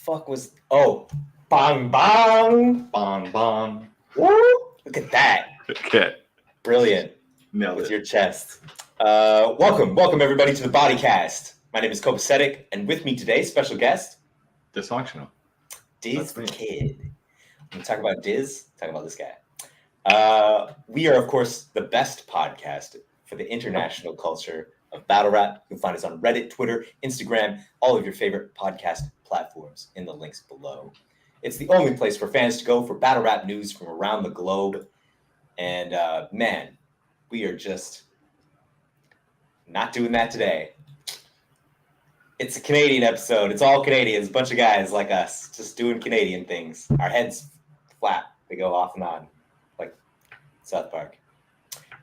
fuck was... Oh, bong, bong. Bong, bong. Woo! Look at that. Okay. Brilliant. Nailed With it. your chest. Welcome everybody to the Bodycast. My name is Sope, and with me today, special guest... Dysfunctional. Diz the Kid. When we talk about Diz, talk about this guy. We are, of course, the best podcast for the international culture of battle rap. You can find us on Reddit, Twitter, Instagram, all of your favorite podcast platforms in the links below. It's the only place for fans to go for battle rap news from around the globe. And man, we are just not doing that today. It's a Canadian episode. It's all Canadians, a bunch of guys like us, just doing Canadian things. Our heads flat. They go off and on, like South Park.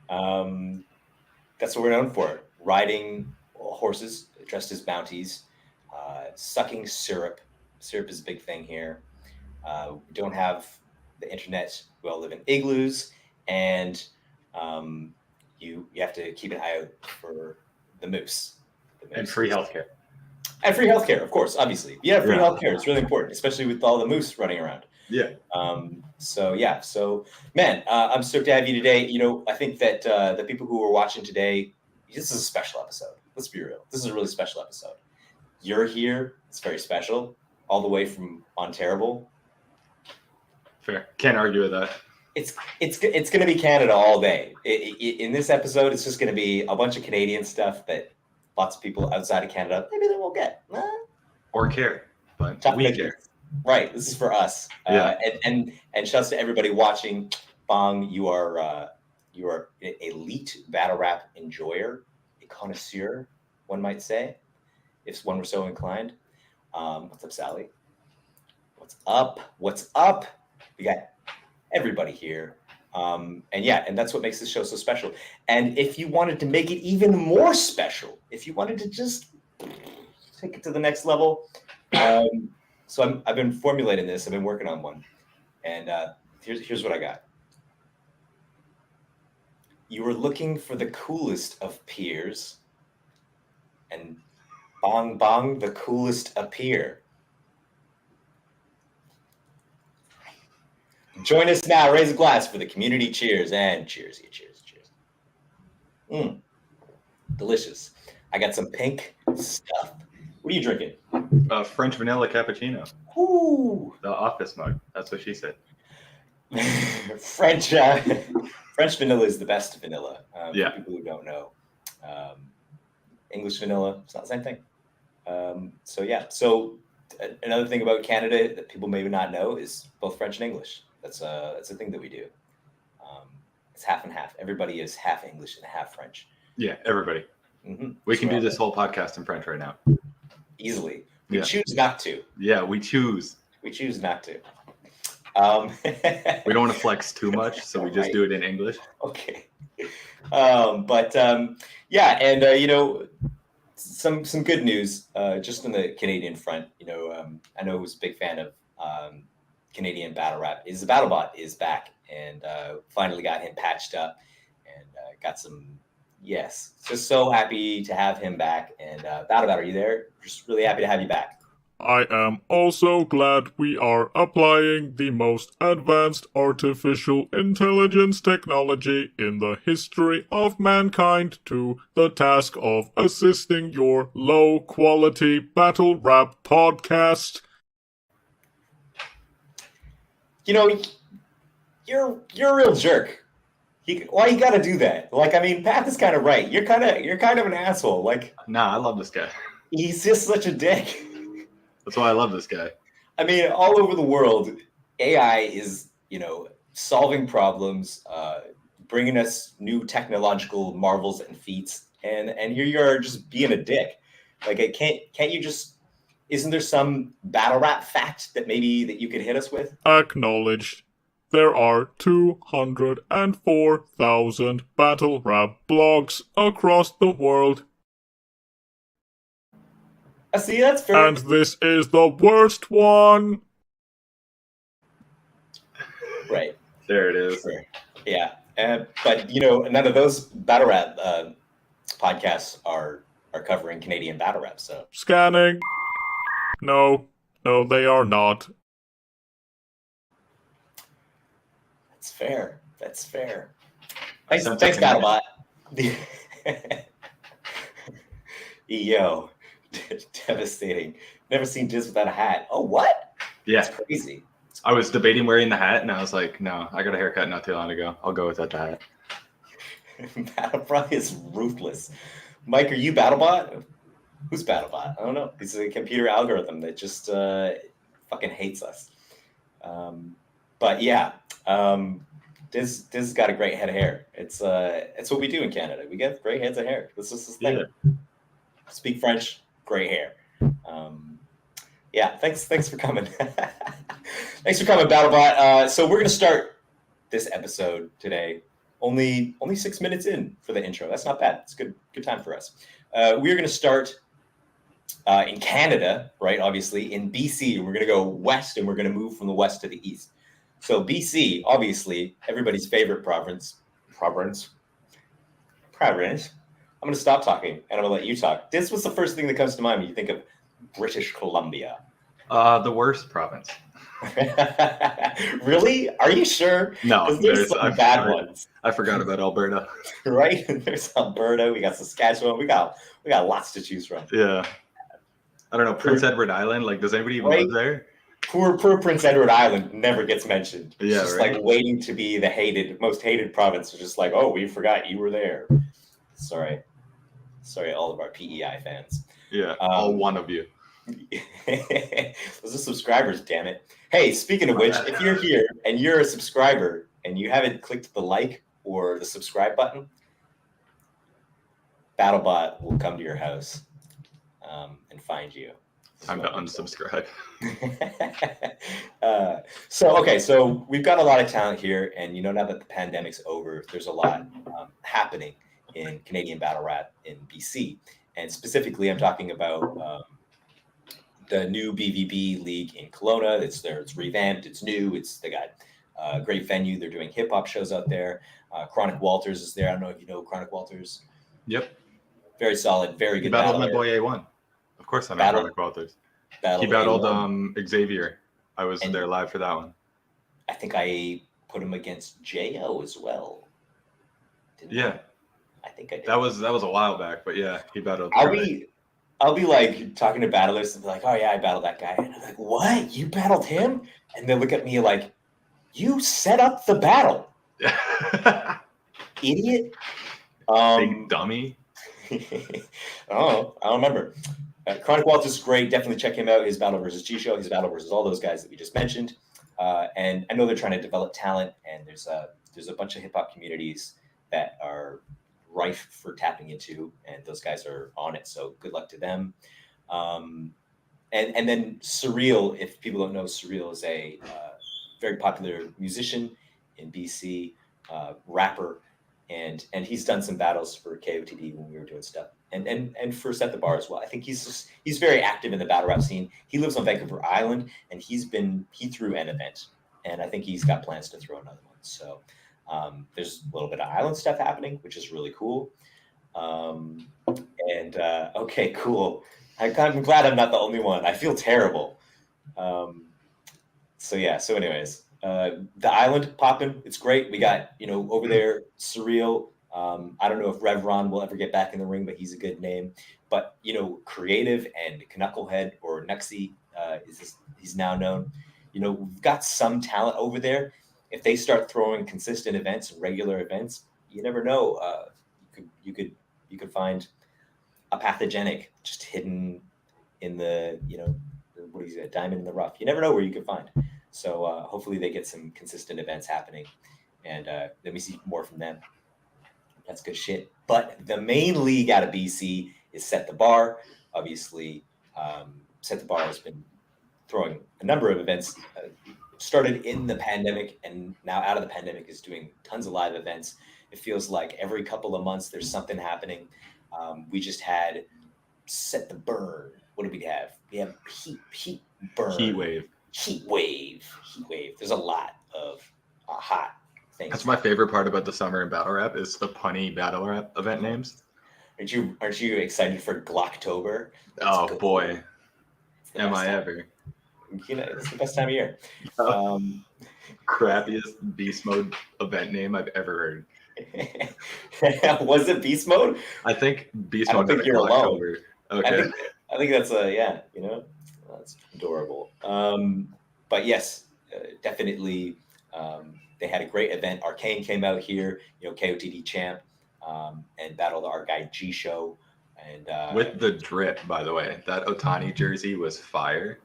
That's what we're known for. Riding horses dressed as bounties, sucking syrup. Syrup is a big thing here. We don't have the internet. We all live in igloos, and you have to keep an eye out for the moose. And free healthcare. And free healthcare, of course, obviously. Yeah, free healthcare. It's really important, especially with all the moose running around. Yeah. So man, I'm stoked to have you today. You know, I think that the people who are watching today, this is a special episode. Let's be real. This is a really special episode. You're here. It's very special. All the way from Ontario. Fair. Can't argue with that. It's going to be Canada all day. In this episode, it's just going to be a bunch of Canadian stuff that lots of people outside of Canada maybe they won't get. Or care. But we care. Right. This is for us. And shouts to everybody watching. Bong, you are an elite battle rap enjoyer, a connoisseur, one might say, if one were so inclined. What's up, Sally? What's up? We got everybody here. And that's what makes this show so special. And if you wanted to make it even more special, if you wanted to just take it to the next level, so I've been formulating this. I've been working on one, and here's what I got. You were looking for the coolest of peers, and bong bong, the coolest appear. Join us now. Raise a glass for the community cheers, and cheers. Delicious. I got some pink stuff. What are you drinking? French vanilla cappuccino. Ooh. The office mug. That's what she said. French vanilla is the best vanilla. For people who don't know. English vanilla, it's not the same thing. So another thing about Canada that people maybe not know is both French and English. That's a thing that we do. It's half and half. Everybody is half English and half French. Yeah, everybody. Mm-hmm. We can do this whole podcast in French right now. Easily. We choose not to. Yeah, we choose. We choose not to. We don't want to flex too much, so we just do it in English. Okay. Some good news just on the Canadian front. I know I was a big fan of Canadian battle rap. The BattleBot is back, and finally got him patched up and got some. Yes, just so happy to have him back. And BattleBot, are you there? Just really happy to have you back. I am also glad we are applying the most advanced artificial intelligence technology in the history of mankind to the task of assisting your low-quality battle rap podcast. You know, you're a real jerk. Why you gotta do that? Pat is kind of right. You're kind of an asshole. Nah, I love this guy. He's just such a dick. That's why I love this guy. All over the world, AI is, solving problems, bringing us new technological marvels and feats, and here you are just being a dick. Can't you just? Isn't there some battle rap fact that you could hit us with? Acknowledged. There are 204,000 battle rap blogs across the world. See, that's fair. And this is the worst one. Right. There it is. Sure. Yeah. But, none of those battle rap podcasts are covering Canadian battle rap, so. Scanning. No, No, they are not. That's fair. That's fair. I Thanks, sense thanks, a connection. BattleBot. Yo, devastating. Never seen Diz without a hat. Oh, what? Yeah. That's crazy. I was debating wearing the hat, and I was like, no, I got a haircut not too long ago. I'll go without the hat. BattleBot is ruthless. Mike, are you BattleBot? Who's BattleBot? I don't know. It's a computer algorithm that just fucking hates us. But yeah, Diz got a great head of hair. It's what we do in Canada. We get great heads of hair. That's just this thing. Yeah. Speak French, gray hair. Yeah, thanks for coming. Thanks for coming, BattleBot. So we're gonna start this episode today. Only 6 minutes in for the intro. That's not bad. It's good time for us. We're gonna start in Canada, right? Obviously, in BC. We're gonna go west, and we're gonna move from the west to the east. So BC, obviously, everybody's favorite province. I'm going to stop talking, and I'm going to let you talk. This was the first thing that comes to mind when you think of British Columbia. The worst province. Really? Are you sure? No, there's some bad ones. I forgot about Alberta. Right? There's Alberta. We got Saskatchewan. We got lots to choose from. Yeah. I don't know. Prince Edward Island. Like, does anybody even live there? Poor Prince Edward Island never gets mentioned. It's Yeah, just right? like waiting to be the most hated province. It's just like, oh, we forgot you were there. Sorry, all of our PEI fans. Yeah, all one of you. Those are subscribers, damn it. Hey, speaking of which, if you're here and you're a subscriber and you haven't clicked the like or the subscribe button, BattleBot will come to your house and find you. Time to unsubscribe. So we've got a lot of talent here, and now that the pandemic's over, there's a lot happening in Canadian battle rap in BC, and specifically, I'm talking about the new BVB league in Kelowna. It's revamped, it's new, they got a great venue. They're doing hip hop shows out there. Chronic Walters is there. I don't know if you know Chronic Walters. Yep. Very solid, very good. He battled my boy A1. Of course, I know Chronic Walters. He battled Xavier. I was there live for that one. I think I put him against Jo as well. Yeah. I think I did. That was a while back, but yeah, he battled. I'll be like talking to battlers and be like, oh yeah, I battled that guy. And I'm like, what? You battled him? And they look at me like, you set up the battle. Idiot. Big dummy. I don't remember. Chronic Walters is great. Definitely check him out. His battle versus G Show, his battle versus all those guys that we just mentioned. And I know they're trying to develop talent, and there's a bunch of hip hop communities that are rife for tapping into, and those guys are on it. So good luck to them. And then Surreal, if people don't know, Surreal is a very popular musician in BC, rapper, and he's done some battles for KOTD when we were doing stuff, and for Set the Bar as well. I think he's very active in the battle rap scene. He lives on Vancouver Island, and he threw an event, and I think he's got plans to throw another one. So there's a little bit of island stuff happening, which is really cool. Okay, cool. I'm glad I'm not the only one. I feel terrible. So anyways, the island popping, it's great. We got, over there, Surreal. I don't know if Rev Ron will ever get back in the ring, but he's a good name. But, Creative and Knucklehead, or Nuxie, he's now known. We've got some talent over there. If they start throwing consistent events and regular events, you never know. You could find a pathogenic just hidden in the, what is it, a diamond in the rough. You never know where you could find. So hopefully they get some consistent events happening, and let me see more from them. That's good shit. But the main league out of BC is Set the Bar. Obviously, Set the Bar has been throwing a number of events. Started in the pandemic, and now out of the pandemic is doing tons of live events. It feels like every couple of months there's something happening. We just had Set the Burn. What did we have? We have Heat Burn. Heat wave. There's a lot of hot things. That's my favorite part about the summer in battle rap is the punny battle rap event names. Aren't you excited for Glocktober? Oh boy, am I ever? it's the best time of year. Crappiest beast mode event name I've ever heard. Was it beast mode? I think beast mode. I don't think you're alone. Okay. I think that's that's adorable. But yes, definitely. They had a great event. Arcane came out here, KOTD champ, and battled our guy G Show. And with the drip, by the way, that Otani jersey was fire.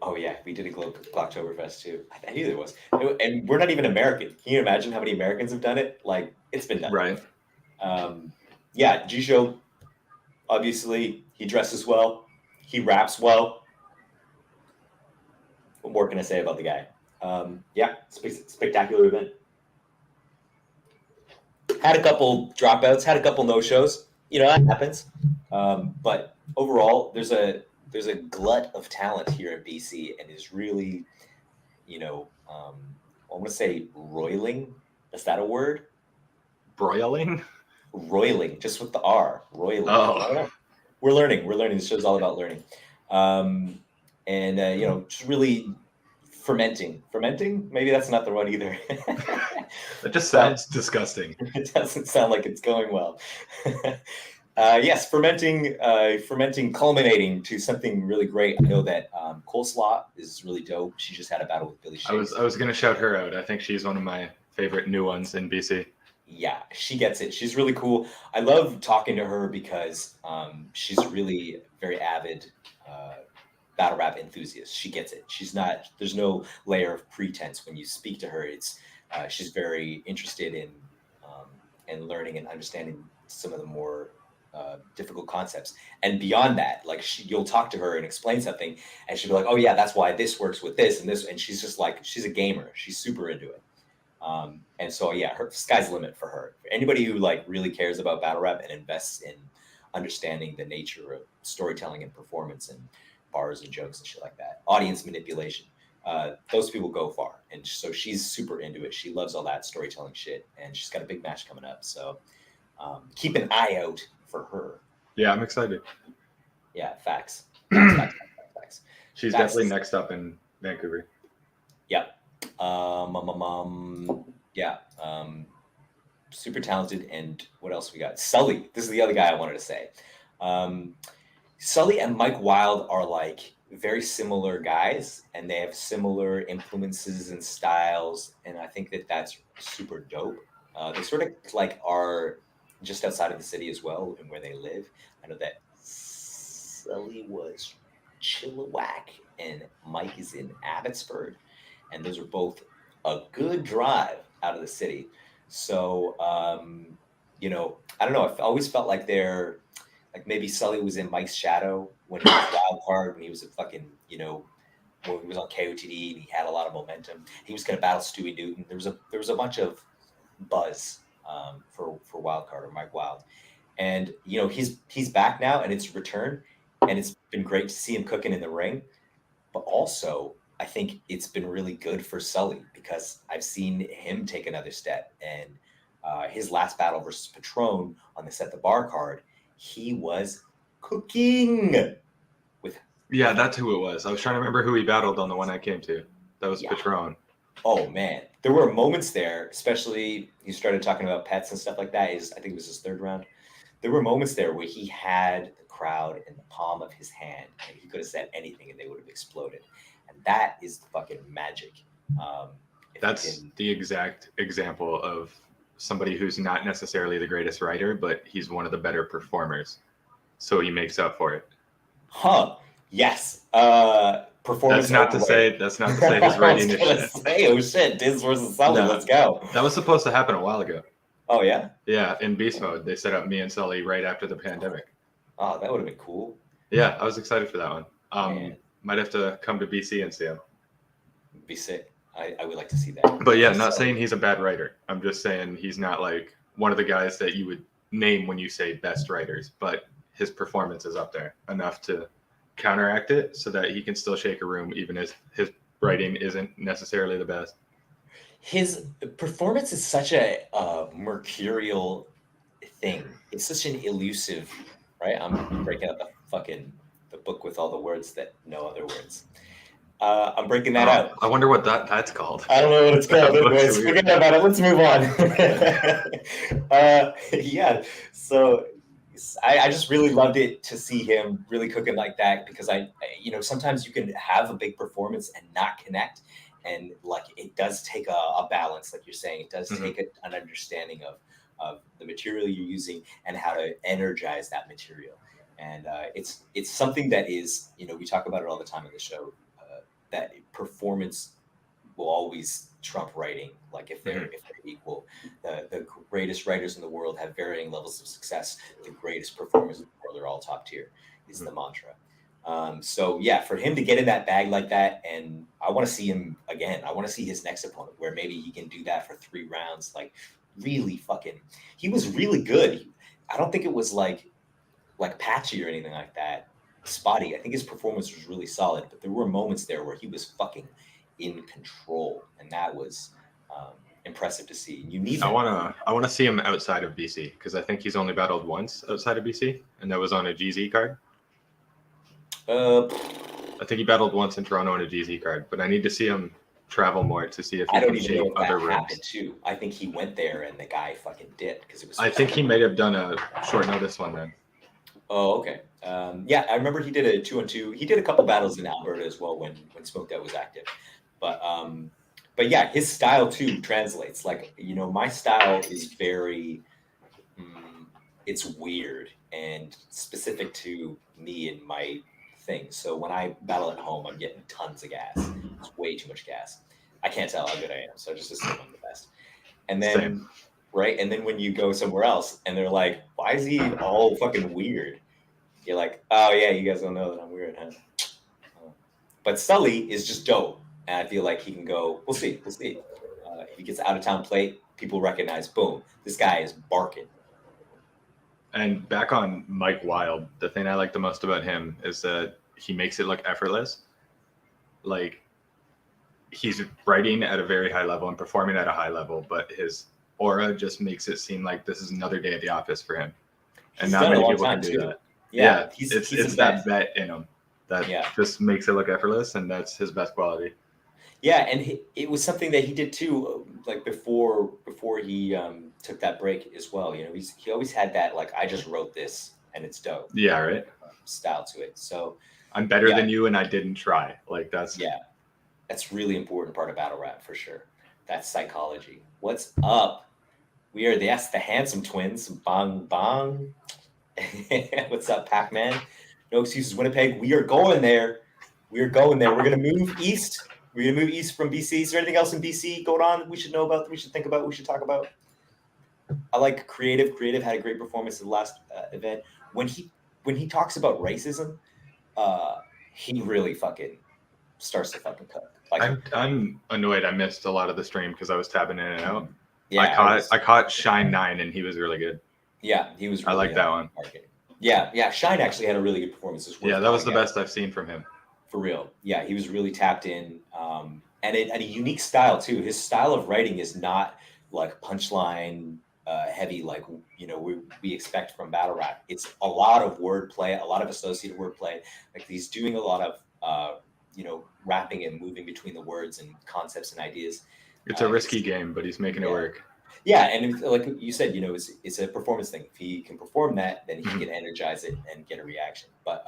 Oh yeah, we did a Glocktoberfest too. I knew there was, and we're not even American. Can you imagine how many Americans have done it? Like, it's been done. Right. Yeah, G Show. Obviously, he dresses well. He raps well. What more can I say about the guy? Yeah, spectacular event. Had a couple dropouts. Had a couple no-shows. That happens. But overall, there's a glut of talent here in BC, and is really, I want to say roiling. Is that a word? Broiling? Roiling, just with the R. Roiling. Oh. We're learning. This show's all about learning. Just really fermenting. Fermenting? Maybe that's not the one either. That just sounds disgusting. It doesn't sound like it's going well. Yes, fermenting, culminating to something really great. I know that Coleslaw is really dope. She just had a battle with Billy Shakes. I was going to shout her out. I think she's one of my favorite new ones in BC. Yeah, she gets it. She's really cool. I love talking to her because she's really very avid battle rap enthusiast. She gets it. There's no layer of pretense when you speak to her. It's she's very interested in learning and understanding some of the more difficult concepts. And beyond that, like, you'll talk to her and explain something, and she'll be like, "Oh yeah, that's why this works with this and this." And she's just like, she's a gamer. She's super into it. And so, yeah, sky's the limit for her. For anybody who really cares about battle rap and invests in understanding the nature of storytelling and performance and bars and jokes and shit like that, audience manipulation, those people go far. And so she's super into it. She loves all that storytelling shit, and she's got a big match coming up. So keep an eye out for her. Yeah, I'm excited. Yeah, facts. She's definitely next up in Vancouver. Yep. Super talented. And what else we got? Sully. This is the other guy I wanted to say. Sully and Mike Wild are very similar guys, and they have similar influences and styles. And I think that that's super dope. They sort of are just outside of the city as well, and where they live. I know that Sully was Chilliwack and Mike is in Abbotsford. And those are both a good drive out of the city. So, I don't know. I've always felt like they're maybe Sully was in Mike's shadow when he was wild card, when he was when he was on KOTD and he had a lot of momentum. He was going to battle Stewie Newton. There was a bunch of buzz for wild card or Mike Wild. And, he's back now, and it's returned, and it's been great to see him cooking in the ring. But also, I think it's been really good for Sully because I've seen him take another step. And his last battle versus Patron on the Set the Bar card, he was cooking with. Yeah, that's who it was. I was trying to remember who he battled on the one I came to. That was Patron. Oh man, there were moments there, especially he started talking about pets and stuff like that. I think it was his third round. There were moments there where he had the crowd in the palm of his hand, and he could have said anything and they would have exploded. And that is the fucking magic. That's the exact example of somebody who's not necessarily the greatest writer, but he's one of the better performers. So he makes up for it. Huh. Yes. Performance. That's not to say his writing is shit. Oh shit, Diz versus Sully. No, let's go. That was supposed to happen a while ago. Oh yeah? Yeah, in Beast Mode. They set up me and Sully right after the pandemic. Oh, that would have been cool. Yeah, I was excited for that one. Might have to come to BC and see him. Be sick. I would like to see that. But yeah, not saying he's a bad writer. I'm just saying he's not one of the guys that you would name when you say best writers, but his performance is up there enough to counteract it so that he can still shake a room even as his writing isn't necessarily the best. His performance is such a mercurial thing. It's such an elusive, right? I'm breaking up the fucking the book with all the words that no other words. I'm breaking that out. I wonder what that's called. I don't know what it's called. That book's Anyways, weird. forget about it. Let's move on. Yeah. So I just really loved it to see him really cooking like that, because sometimes you can have a big performance and not connect. And like, it does take a balance, like you're saying. It does take an understanding of the material you're using and how to energize that material. And it's something that is, we talk about it all the time in the show, that performance will always trump writing. Like if they're equal, the greatest writers in the world have varying levels of success. The greatest performers in the world are all top tier, is the mantra. So yeah, for him to get in that bag like that, and I want to see him again. I want to see his next opponent where maybe he can do that for 3 rounds. Like really he was really good. I don't think it was like patchy or anything like that. Spotty. I think his performance was really solid, but there were moments there where he was fucking in control, and that was impressive to see. You need. I wanna see him outside of BC, because I think he's only battled once outside of BC, and that was on a GZ card. I think he battled once in Toronto on a GZ card, but I need to see him travel more to see if he can shape other rooms. Too. I think he went there and the guy fucking dipped because it was. I think he may have done a short notice one then. Oh, okay. Yeah, I remember he did a 2-on-2. He did a couple battles in Alberta as well when Smoked Out was active. But yeah, his style too translates. Like, my style is very, it's weird and specific to me and my thing. So when I battle at home, I'm getting tons of gas. It's way too much gas. I can't tell how good I am, so I just assume I'm the best. And then. Same. Right. And then when you go somewhere else and they're like, why is he all fucking weird? You're like, oh, yeah, you guys don't know that I'm weird, huh? But Sully is just dope. And I feel like he can go, we'll see. If he gets out of town plate, people recognize, boom, this guy is barking. And back on Mike Wild, the thing I like the most about him is that he makes it look effortless. Like, he's writing at a very high level and performing at a high level, but his aura just makes it seem like this is another day at the office for him, and not many people can do that. Yeah, it's that vet in him that just makes it look effortless, and that's his best quality. Yeah, and it was something that he did too, like before he took that break as well. He always had that, like, I just wrote this and it's dope. Yeah, right. Style to it. So I'm better than you, and I didn't try. Like that's really important part of battle rap for sure. That's psychology. What's up? We are the handsome twins. Bong bong. What's up, Pac-Man? No excuses, Winnipeg. We are going there. We're gonna move east. We're gonna move east from BC. Is there anything else in BC going on we should know about? We should think about? We should talk about? I like Creative. Creative had a great performance at the last event. When he talks about racism, he really fucking starts to fucking cook. Like, I'm annoyed. I missed a lot of the stream because I was tabbing in and out. Yeah, I caught Shine 9, and he was really good. Yeah, he was. Really I like that one. Yeah. Shine actually had a really good performance. Yeah, that was the best I've seen from him. For real. Yeah, he was really tapped in, and a unique style too. His style of writing is not like punchline heavy, like we expect from battle rap. It's a lot of wordplay, a lot of associated wordplay. Like, he's doing a lot of rapping and moving between the words and concepts and ideas. It's a risky game, but he's making it work. Yeah, and like you said, it's a performance thing. If he can perform that, then he can energize it and get a reaction. But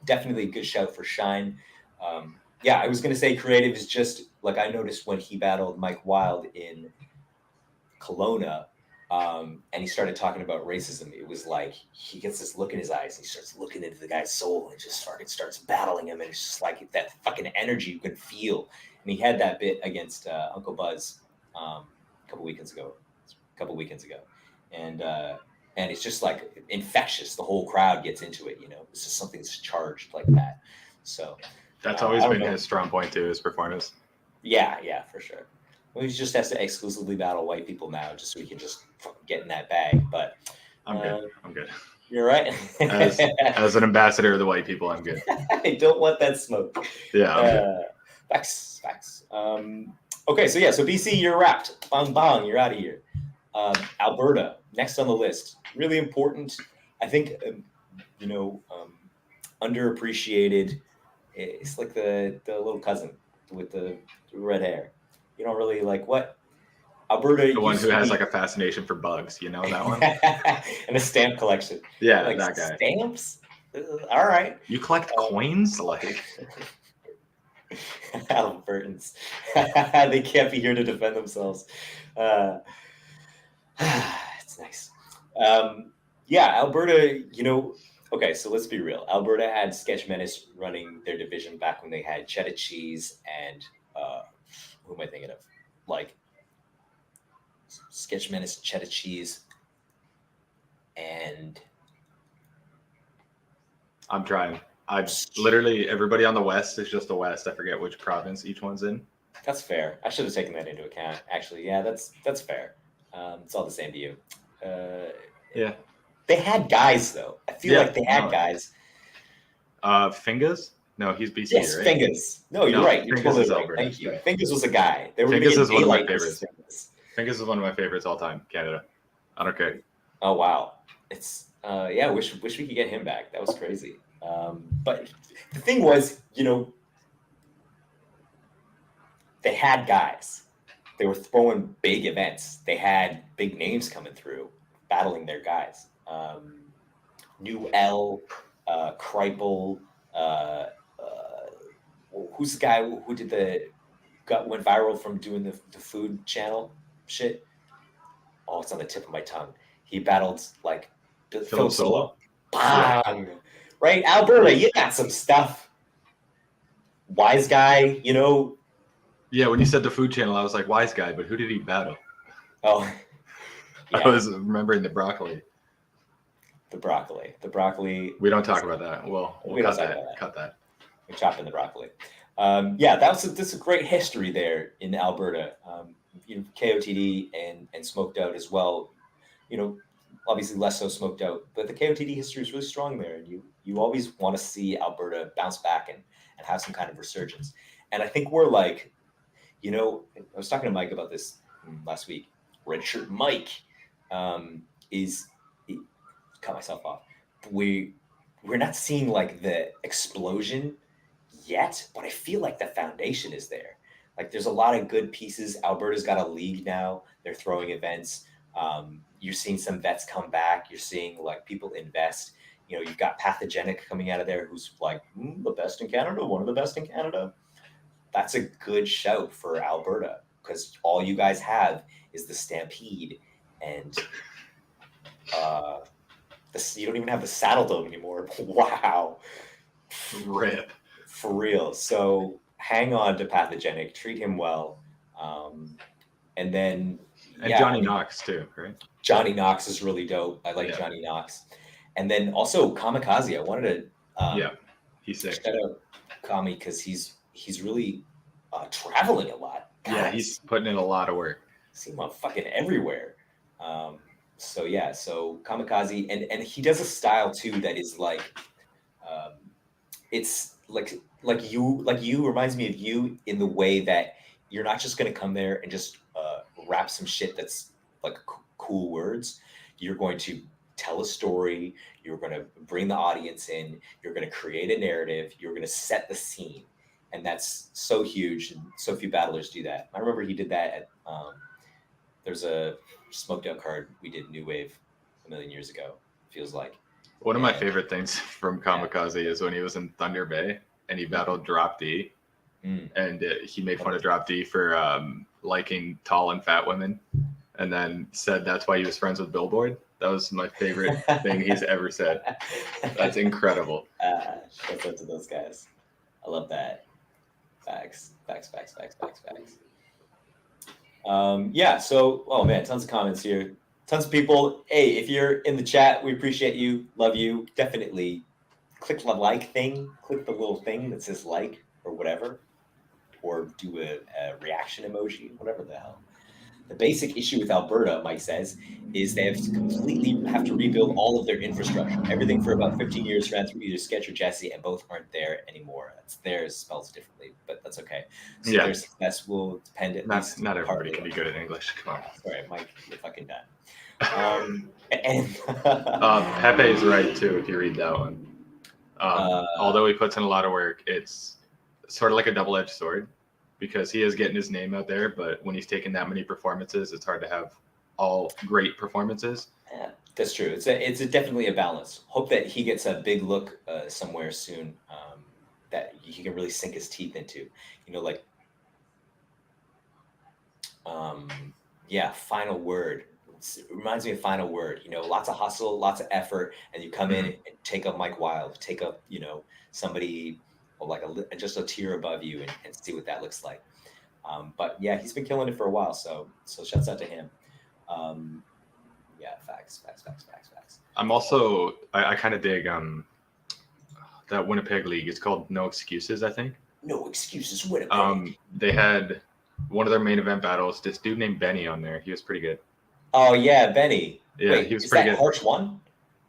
definitely a good shout for Shine. I was going to say Creative is just, like, I noticed when he battled Mike Wild in Kelowna, and he started talking about racism, it was like he gets this look in his eyes. He starts looking into the guy's soul and just starts battling him. And it's just like that fucking energy you can feel. And he had that bit against Uncle Buzz a couple weekends ago. And it's just like infectious. The whole crowd gets into it. It's just something that's charged like that. So that's always been his strong point too, his performance. Yeah, for sure. Well, he just has to exclusively battle white people now, just so he can just get in that bag. But I'm good. You're right. As an ambassador of the white people, I'm good. I don't want that smoke. Yeah. Facts. Okay, so BC, you're wrapped. Bang, you're out of here. Alberta, next on the list. Really important. I think, underappreciated. It's like the little cousin with the red hair. You don't really like what Alberta The one used who to has be- like a fascination for bugs, you know that one? and a stamp collection. Yeah, Like that guy. stamps. All right, You collect coins? Like, Albertans. They can't be here to defend themselves. It's nice. Yeah, Alberta, okay, so let's be real. Alberta had Sketch Menace running their division back when they had Cheddar Cheese and who am I thinking of? Like Sketch Menace, Cheddar Cheese, and I'm trying. I've literally everybody on the West is just the West. I forget which province each one's in. that's fair. I should have taken that into account. Actually, yeah, that's fair. It's all the same to you. Yeah. They had guys though. I feel like they had guys. Fingers? No, he's BC, Yes, right? Fingers. No, you're right. You're Fingers totally is right. Alberta. Thank you. Fingers was a guy. They were Fingers gonna is get one of my daylight versus favorites. Fingers. Fingers is one of my favorites all time. Canada. I don't care. Oh wow, it's yeah. Wish we could get him back. That was crazy. But the thing was, they had guys. They were throwing big events. They had big names coming through, battling their guys. New L, Kripal. Who's the guy who did went viral from doing the food channel shit? Oh, it's on the tip of my tongue. He battled like Philip Solo. Bang! Right, Alberta, you got some stuff. Wise guy, Yeah, when you said the food channel, I was like, wise guy, but who did he battle? Oh, yeah. I was remembering the broccoli. The broccoli. We don't talk about that. Well, We we'll don't talk about that. Cut that. We chop in the broccoli. Yeah, that's a great history there in Alberta. KOTD and Smoked Out as well. Obviously less so Smoked Out, but the KOTD history is really strong there, and you always want to see Alberta bounce back and have some kind of resurgence. And I think we're like, I was talking to Mike about this last week. Redshirt Mike cut myself off. We're not seeing like the explosion yet, but I feel like the foundation is there. Like there's a lot of good pieces. Alberta's got a league now. They're throwing events. You're seeing some vets come back. You're seeing like people invest. You've got Pathogenic coming out of there who's like the best in Canada, one of the best in Canada. That's a good shout for Alberta because all you guys have is the Stampede and you don't even have the Saddle Dome anymore. Wow. Rip. For real. So hang on to Pathogenic, treat him well. And then Johnny Knox too, right? Johnny Knox is really dope. I like Johnny Knox. And then also Kamikaze. I wanted to he's sick. shout out Kami because he's really traveling a lot. God, Yeah, he's putting in a lot of work. See him on fucking everywhere. So Kamikaze and he does a style too that is like it's like you reminds me of you in the way that you're not just going to come there and just rap some shit that's like cool words. You're going to tell a story. You're going to bring the audience in. You're going to create a narrative. You're going to set the scene. And that's so huge. And so few battlers do that. I remember he did that at, there's a Smoked Out card we did New Wave a million years ago, feels like. One of my favorite things from Kamikaze is when he was in Thunder Bay and he battled Drop D. And he made fun of Drop D for liking tall and fat women, and then said that's why he was friends with Billboard. That was my favorite thing he's ever said. That's incredible. Shout out to those guys. I love that. Facts. Yeah. So, oh man, tons of comments here. Tons of people. Hey, if you're in the chat, we appreciate you. Love you. Definitely click the like thing. Click the little thing that says like or whatever. Or do a reaction emoji, whatever the hell. The basic issue with Alberta, Mike says, is they have to rebuild all of their infrastructure. Everything for about 15 years ran through either Sketch or Jesse, and both aren't there anymore. That's theirs spells differently, but that's okay. So their success will depend at least. Not everybody can be good at English. Come on. Sorry, Mike, you're fucking done. Pepe is right too. If you read that one. Although he puts in a lot of work, it's sort of like a double-edged sword because he is getting his name out there, but when he's taking that many performances, it's hard to have all great performances. Yeah, that's true. It's definitely a balance. Hope that he gets a big look somewhere soon that he can really sink his teeth into. Like, Final Word. It reminds me of Final Word. Lots of hustle, lots of effort, and you come in and take up Mike Wild, take up somebody like just a tier above you, and see what that looks like. But yeah, he's been killing it for a while, so shouts out to him. Yeah, facts. I'm also I kind of dig that Winnipeg league. It's called No Excuses, I think. No Excuses, Winnipeg. They had one of their main event battles. This dude named Benny on there. He was pretty good. Oh yeah, Benny. Yeah, wait, he was is pretty that good. Harsh one?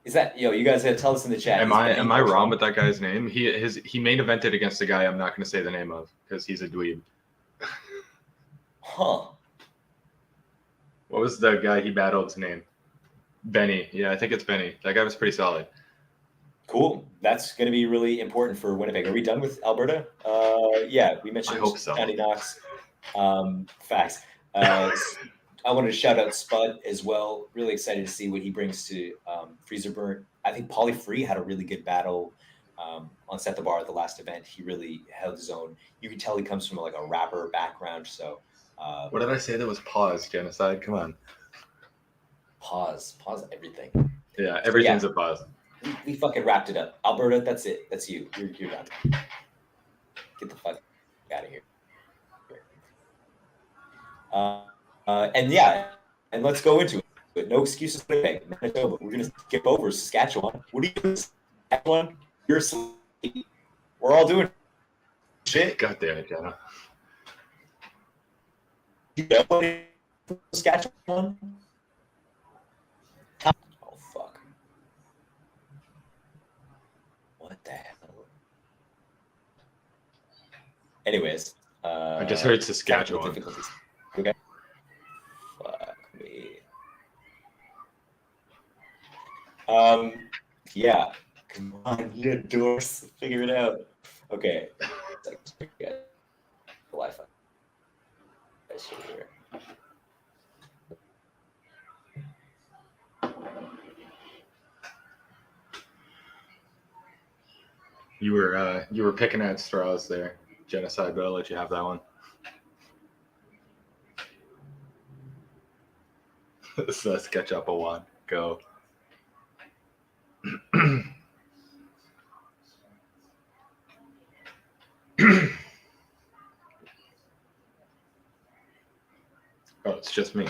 Is that you guys gotta tell us in the chat? Am I wrong one? with that guy's name? He main evented against a guy I'm not going to say the name of because he's a dweeb. Huh. What was the guy he battled's name? Benny. Yeah, I think it's Benny. That guy was pretty solid. Cool. That's going to be really important for Winnipeg. Are we done with Alberta? Yeah, we mentioned I hope so. Johnny Knox. Facts. I wanted to shout out Spud as well. Really excited to see what he brings to Freezer Burn. I think Paulie Free had a really good battle on Set the Bar at the last event. He really held his own. You can tell he comes from like a rapper background. So what did I say that was pause, genocide? Come on. Pause everything. Yeah, everything's a pause. We fucking wrapped it up. Alberta, that's it. That's you. You're done. Get the fuck out of here. And let's go into it. No excuses, Winnipeg, Manitoba. We're gonna skip over Saskatchewan. What are you doing, Saskatchewan? You're asleep. We're all doing shit. God damn it, Jenna. You know Saskatchewan? Oh fuck. What the hell? Anyways, I just heard Saskatchewan. Okay. Fuck me. Yeah. Come on, you doors. Figure it out. Okay. Wi-Fi. Here. You were picking at straws there, genocide, but I'll let you have that one. So let's sketch up a one. Go. Oh, it's just me.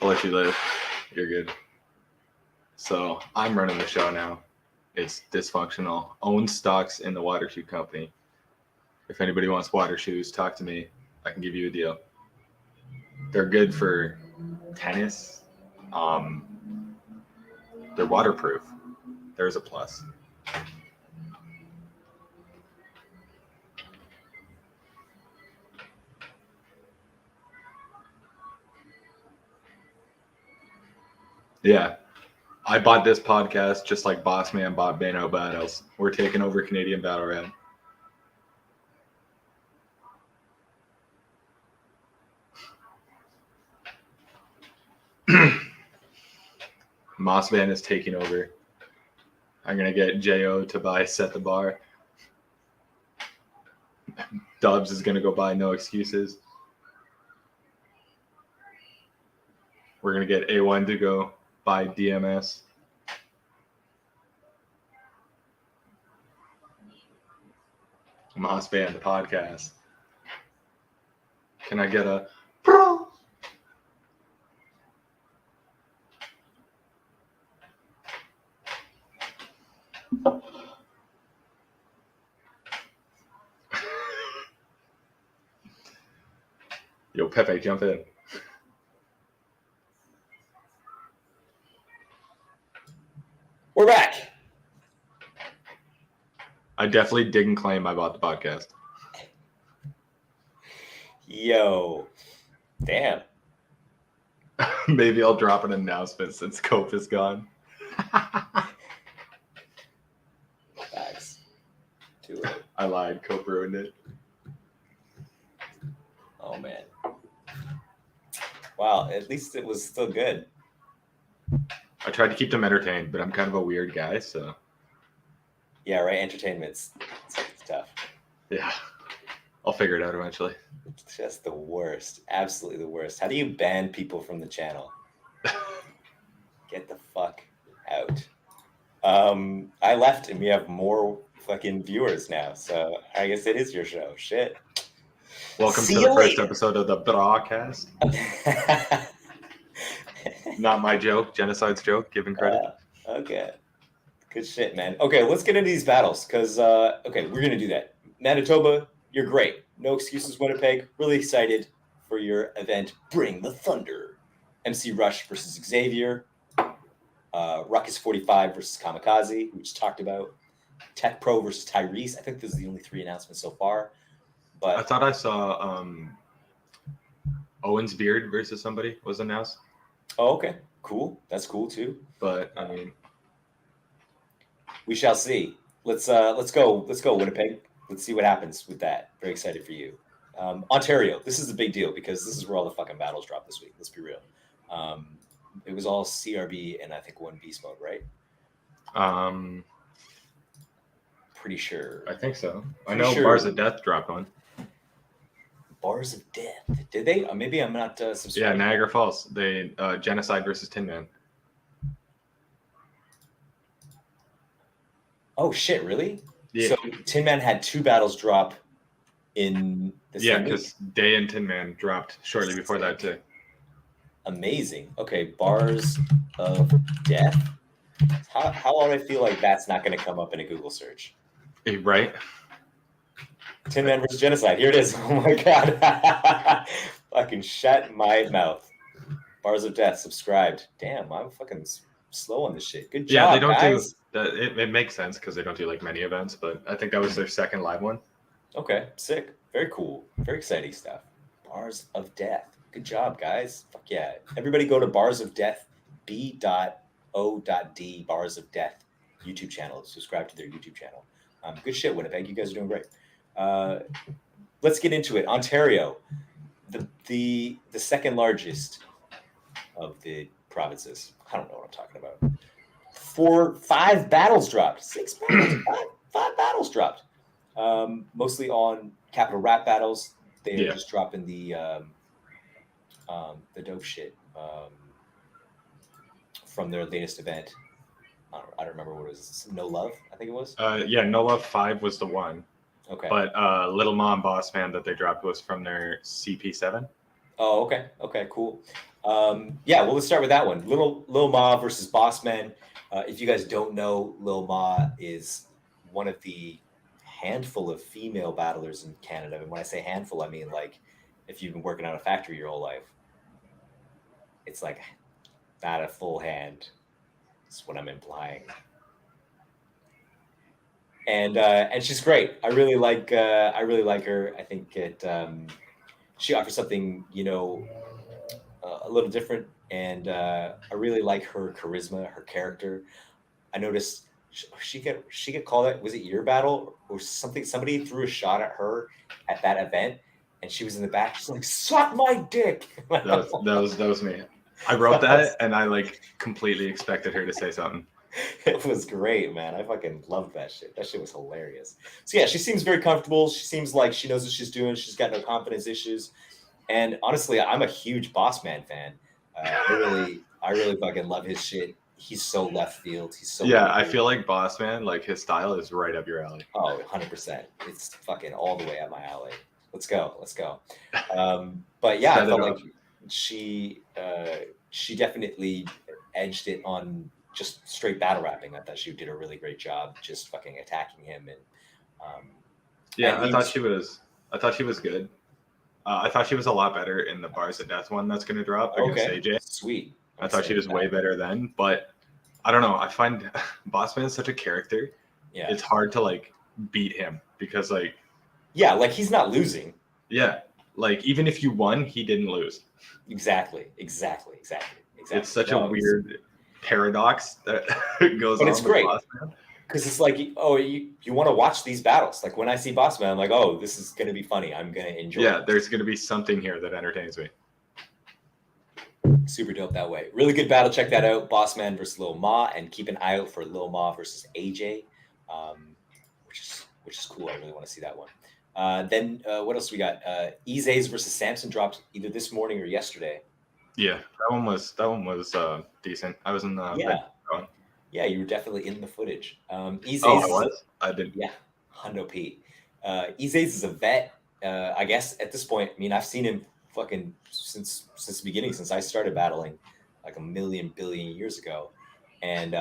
I'll let you live. You're good. So I'm running the show now. It's dysfunctional. Owns stocks in the water shoe company. If anybody wants water shoes, talk to me. I can give you a deal. They're good for tennis. They're waterproof. There's a plus. Yeah. I bought this podcast just like Boss Man bought Bano Battles. We're taking over Canadian Battlerap. Moss Van is taking over. I'm going to get J.O. to buy Set the Bar. Dubs is going to go buy No Excuses. We're going to get A1 to go buy DMS. Moss Van, the podcast. Can I get a pro? Yo, Pepe, jump in. We're back. I definitely didn't claim I bought the podcast. Yo, damn. Maybe I'll drop an announcement since Cope is gone. Facts. Too late. I lied. Cope ruined it. Oh man. Wow. At least it was still good. I tried to keep them entertained, but I'm kind of a weird guy, so Yeah. Right. Entertainment's it's tough. yeah, I'll figure it out eventually. It's just the worst. Absolutely the worst. How do you ban people from the channel? Get the fuck out. I left and we have more fucking viewers now, so I guess it is your show. Shit. Welcome See to the you first later. episode of the Bodycast. Not my joke, Genocide's joke, giving credit. Okay. Good shit, man. Okay, let's get into these battles, because, okay, we're going to do that. Manitoba, you're great. No excuses, Winnipeg. Really excited for your event. Bring the Thunder. MC Rush versus Xavier. Ruckus 45 versus Kamikaze, who we just talked about. Tech Pro versus Tyrese. I think those are the only 3 announcements so far. But I thought I saw Owen's Beard versus somebody was announced. Oh, okay. Cool. That's cool too. But I mean, we shall see. Let's go, Winnipeg. Let's see what happens with that. Very excited for you. Ontario, this is a big deal because this is where all the fucking battles dropped this week. Let's be real. It was all CRB and I think 1 beast mode, right? Pretty sure. I think so. I Pretty know sure. Bars of Death dropped one. Bars of Death. Did they? Maybe I'm not subscribed. Yeah, Niagara Falls. They Genocide versus Tin Man. Oh shit! Really? Yeah. So Tin Man had 2 battles drop in the Yeah, same week? because Day and Tin Man dropped shortly before that too. Amazing. Okay, Bars of Death. How would I feel like that's not going to come up in a Google search? Right? Tin Man versus Genocide. Here it is. Oh my god. Fucking shut my mouth. Bars of Death. Subscribed. Damn, I'm fucking slow on this shit. Good job, Yeah, they don't guys. do that. It makes sense because they don't do like many events, but I think that was their second live one. Okay, sick. Very cool. Very exciting stuff. Bars of Death. Good job, guys. Fuck yeah. Everybody go to Bars of Death, B.O.D, Bars of Death YouTube channel. Subscribe to their YouTube channel. Good shit, Winnipeg. You guys are doing great. Let's get into it. Ontario, the second largest of the provinces. I don't know what I'm talking about. 5 battles dropped. 6 battles. 5 battles dropped. Mostly on capital rap battles. They're just dropping the dope shit from their latest event. I don't remember what it was. No Love, I think it was. Yeah, No Love 5 was the one. Okay. But Little Mom Boss Man that they dropped was from their CP7. Oh, okay. Okay, cool. Yeah, well, let's start with that one. Lil Ma versus Boss Man. If you guys don't know, Lil Ma is one of the handful of female battlers in Canada. And when I say handful, I mean like if you've been working on a factory your whole life, it's like not a full hand. That's what I'm implying. And she's great. I really like her. I think she offers something, a little different, and I really like her charisma, her character. I noticed she get called out. Was it your battle or something? Somebody threw a shot at her at that event, and she was in the back. She's like, "Suck my dick." That was me. I wrote that, and I like completely expected her to say something. It was great, man. I fucking loved that shit. That shit was hilarious. So yeah, she seems very comfortable. She seems like she knows what she's doing. She's got no confidence issues. And honestly, I'm a huge Boss Man fan. I really fucking love his shit. He's so left field. He's so I feel like Boss Man, like his style is right up your alley. Oh, 100%. It's fucking all the way up my alley. Let's go. But yeah, I felt like she definitely edged it on just straight battle rapping. I thought she did a really great job just fucking attacking him and I thought she was good. I thought she was a lot better in the Bars of Death one that's going to drop against AJ. Sweet. I thought she was way better then, but I don't know. I find Boss Man is such a character. Yeah. It's hard to like beat him because like Yeah, like he's not losing. yeah, like even if you won, he didn't lose. Exactly. It's such a weird paradox that goes But on it's with great. Boss Man. Because it's like, oh, you want to watch these battles. Like when I see Boss Man, I'm like, oh, this is going to be funny. I'm going to enjoy it. Yeah, there's going to be something here that entertains me. Super dope that way. Really good battle. Check that out. Boss Man versus Lil Ma, and keep an eye out for Lil Ma versus AJ, which is cool. I really want to see that one. Then what else we got? Izays versus Samson dropped either this morning or yesterday. Yeah, that one was decent. I was in the Yeah, you were definitely in the footage. Izays I was. I didn't. Yeah, Hundo P. Izays is a vet. I guess at this point, I mean, I've seen him fucking since the beginning, since I started battling like a million billion years ago. And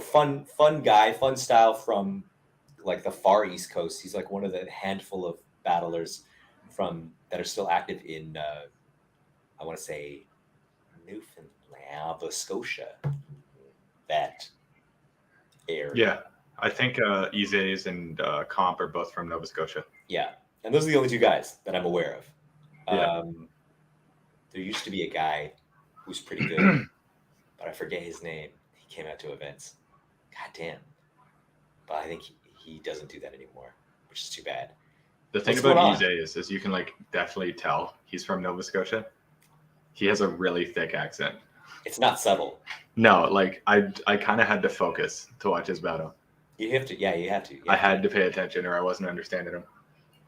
fun guy, fun style from like the far East Coast. He's like one of the handful of battlers from that are still active in I want to say Newfoundland, Nova Scotia. That area. Yeah, I think Izays and Comp are both from Nova Scotia. Yeah, and those are the only two guys that I'm aware of. Yeah. There used to be a guy who's pretty good, but I forget his name. He came out to events. God damn. But I think he doesn't do that anymore, which is too bad. The thing about Izays is you can like definitely tell he's from Nova Scotia. He has a really thick accent. It's not subtle. No, like I kind of had to focus to watch his battle. You have to. Yeah, you have to. I had to pay attention or I wasn't understanding him.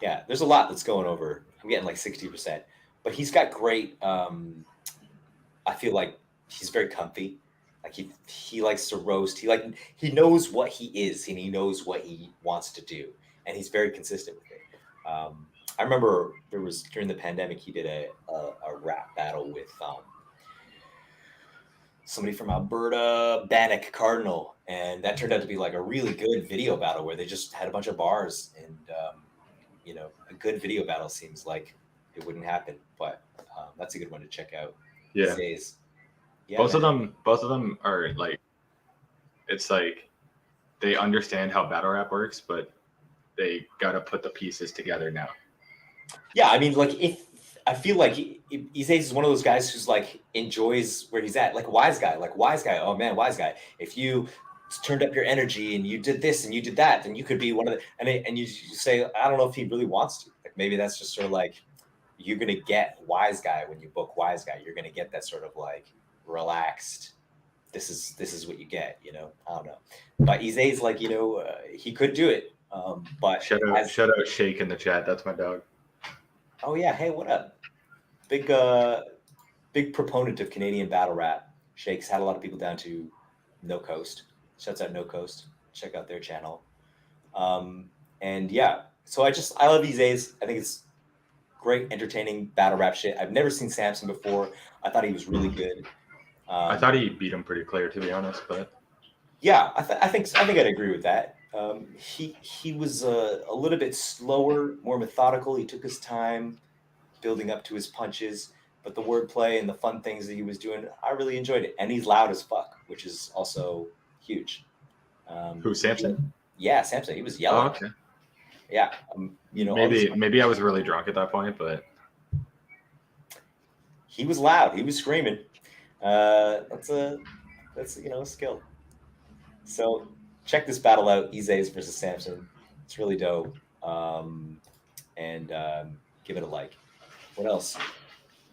Yeah, there's a lot that's going over. I'm getting like 60%. But he's got great. I feel like he's very comfy. Like he likes to roast. He knows what he is and he knows what he wants to do, and he's very consistent with it. I remember there was during the pandemic he did a rap battle with somebody from Alberta, Bannock Cardinal, and that turned out to be like a really good video battle where they just had a bunch of bars and a good video battle seems like it wouldn't happen, but that's a good one to check out. Yeah. These days. Yeah, both of them are like, it's like they understand how battle rap works, but they got to put the pieces together now. Yeah, I mean, like I feel like Izays is one of those guys who's like enjoys where he's at, like Wise Guy. Oh man, Wise Guy. If you turned up your energy and you did this and you did that, then you could be one of the and you say, I don't know if he really wants to. Like maybe that's just sort of like you're gonna get Wise Guy when you book Wise Guy. You're gonna get that sort of like relaxed. This is what you get, I don't know. But Izays like he could do it. But shout out Shake in the chat. That's my dog. Oh yeah, hey, what up? Big proponent of Canadian battle rap. Shake's had a lot of people down to No Coast. Shouts out No Coast. Check out their channel. And yeah, so I love Izays. I think it's great, entertaining battle rap shit. I've never seen Samson before. I thought he was really good. I thought he beat him pretty clear, to be honest. But yeah, I think I'd agree with that. He was a little bit slower, more methodical. He took his time building up to his punches, but the wordplay and the fun things that he was doing, I really enjoyed it. And he's loud as fuck, which is also huge. Who, Samson? Yeah, Samson. He was yelling. Oh, okay. Yeah, maybe I was really drunk at that point, but he was loud. He was screaming. That's a skill. So check this battle out, Izays versus Samson. It's really dope. And give it a like. What else?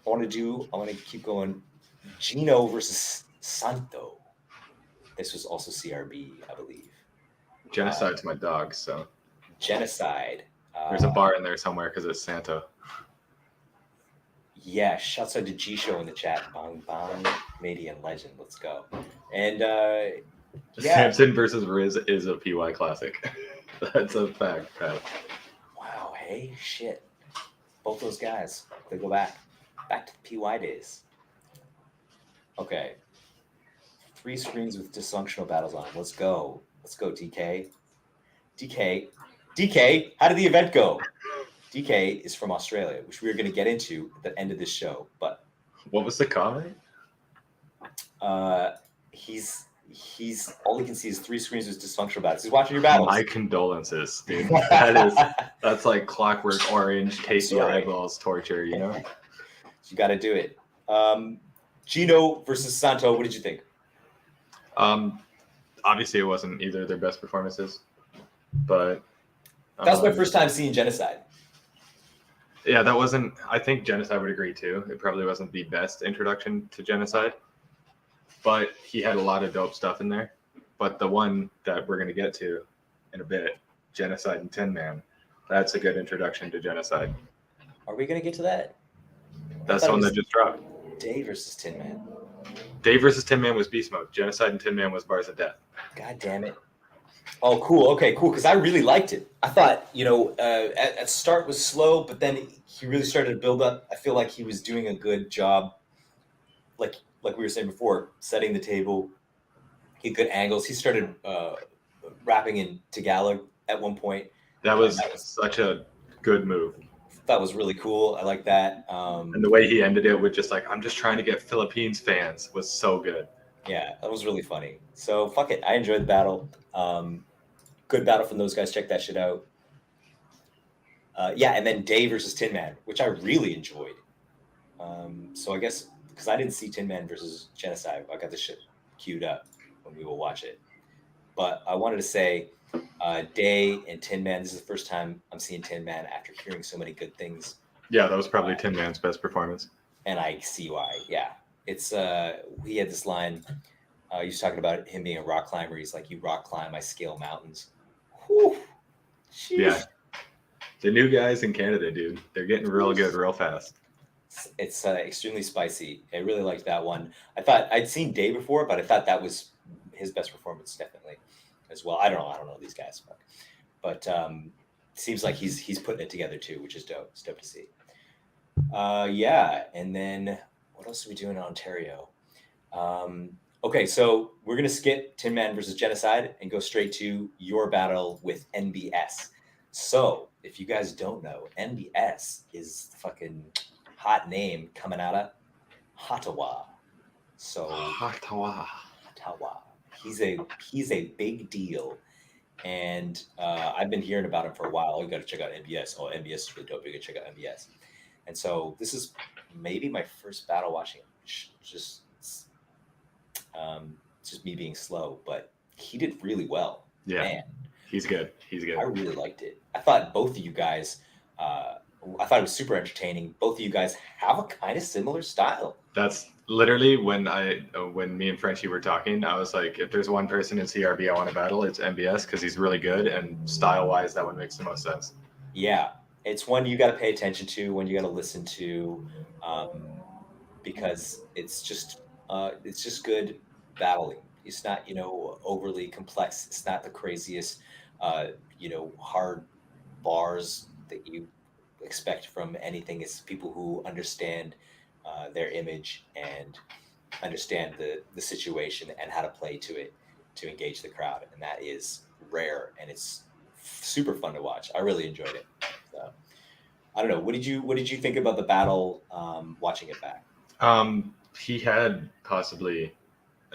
I want to keep going. Gino versus Santo. This was also CRB, I believe. Genocide's my dog, so. Genocide. There's a bar in there somewhere because it's Santo. Yeah, shouts out to G Show in the chat. Bang bang, Canadian legend. Let's go. And Samson versus Riz is a PY classic. That's a fact, Pat. Wow, hey, shit. Both those guys, they go back to the PY days. Okay. 3 screens with dysfunctional battles on. Let's go, DK. DK, how did the event go? DK is from Australia, which we're going to get into at the end of this show. But what was the comment? He's he's all he can see is 3 screens with dysfunctional battles. He's watching your battles. My condolences, dude. That's like Clockwork Orange, Casey sorry. eyeballs torture, you know? You got to do it. Gino versus Santo. What did you think? Obviously, it wasn't either of their best performances, but that was my first time seeing Genocide. Yeah, that wasn't. I think Genocide would agree too. It probably wasn't the best introduction to Genocide, but he had a lot of dope stuff in there. But the one that we're gonna get to in a bit, Genocide and Tin Man, that's a good introduction to Genocide. Are we gonna get to that? That's the one that just dropped. Day versus Tin Man. Day versus Tin Man was Beast Mode. Genocide and Tin Man was Bars of Death. God damn it. Oh, cool. Okay, cool. Because I really liked it. I thought, at start was slow, but then he really started to build up. I feel like he was doing a good job, like we were saying before, setting the table. He had good angles. He started rapping in Tagalog at one point. That was such a good move. That was really cool. I like that. And the way he ended it with just like, I'm just trying to get Philippines fans was so good. Yeah, that was really funny. So fuck it. I enjoyed the battle. Good battle from those guys. Check that shit out. And then Day versus Tin Man, which I really enjoyed. So I guess because I didn't see Tin Man versus Genocide, I got this shit queued up when we will watch it. But I wanted to say Day and Tin Man, this is the first time I'm seeing Tin Man after hearing so many good things. Yeah, that was probably Tin Man's best performance. And I see why. Yeah. It's he had this line. He was talking about him being a rock climber. He's like, "You rock climb, I scale mountains." Whew. Yeah, the new guys in Canada, dude, they're getting real good real fast. It's extremely spicy. I really liked that one. I thought I'd seen Day before, but I thought that was his best performance definitely as well. I don't know these guys, but seems like he's putting it together too, which is dope. It's dope to see. And then. What else are we doing in Ontario? Okay, so we're going to skip Tin Man versus Genocide and go straight to your battle with NBS. So, if you guys don't know, NBS is the fucking hot name coming out of Ottawa. So, Ottawa. He's a big deal. And I've been hearing about him for a while. You got to check out NBS. Oh, NBS is really dope. You got to check out NBS. And so this is maybe my first battle watching, just me being slow, but he did really well. Yeah, man. He's good. I really liked it. I thought both of you guys, I thought it was super entertaining. Both of you guys have a kind of similar style. That's literally when me and Frenchie were talking, I was like, if there's one person in CRB I want to battle, it's NBS because he's really good and style-wise, that one makes the most sense. Yeah. It's one you got to pay attention to, one you got to listen to, because it's just good battling. It's not, overly complex. It's not the craziest, hard bars that you expect from anything. It's people who understand their image and understand the situation and how to play to it to engage the crowd. And that is rare, and it's super fun to watch. I really enjoyed it. So, I don't know. What did you think about the battle? Watching it back, he had possibly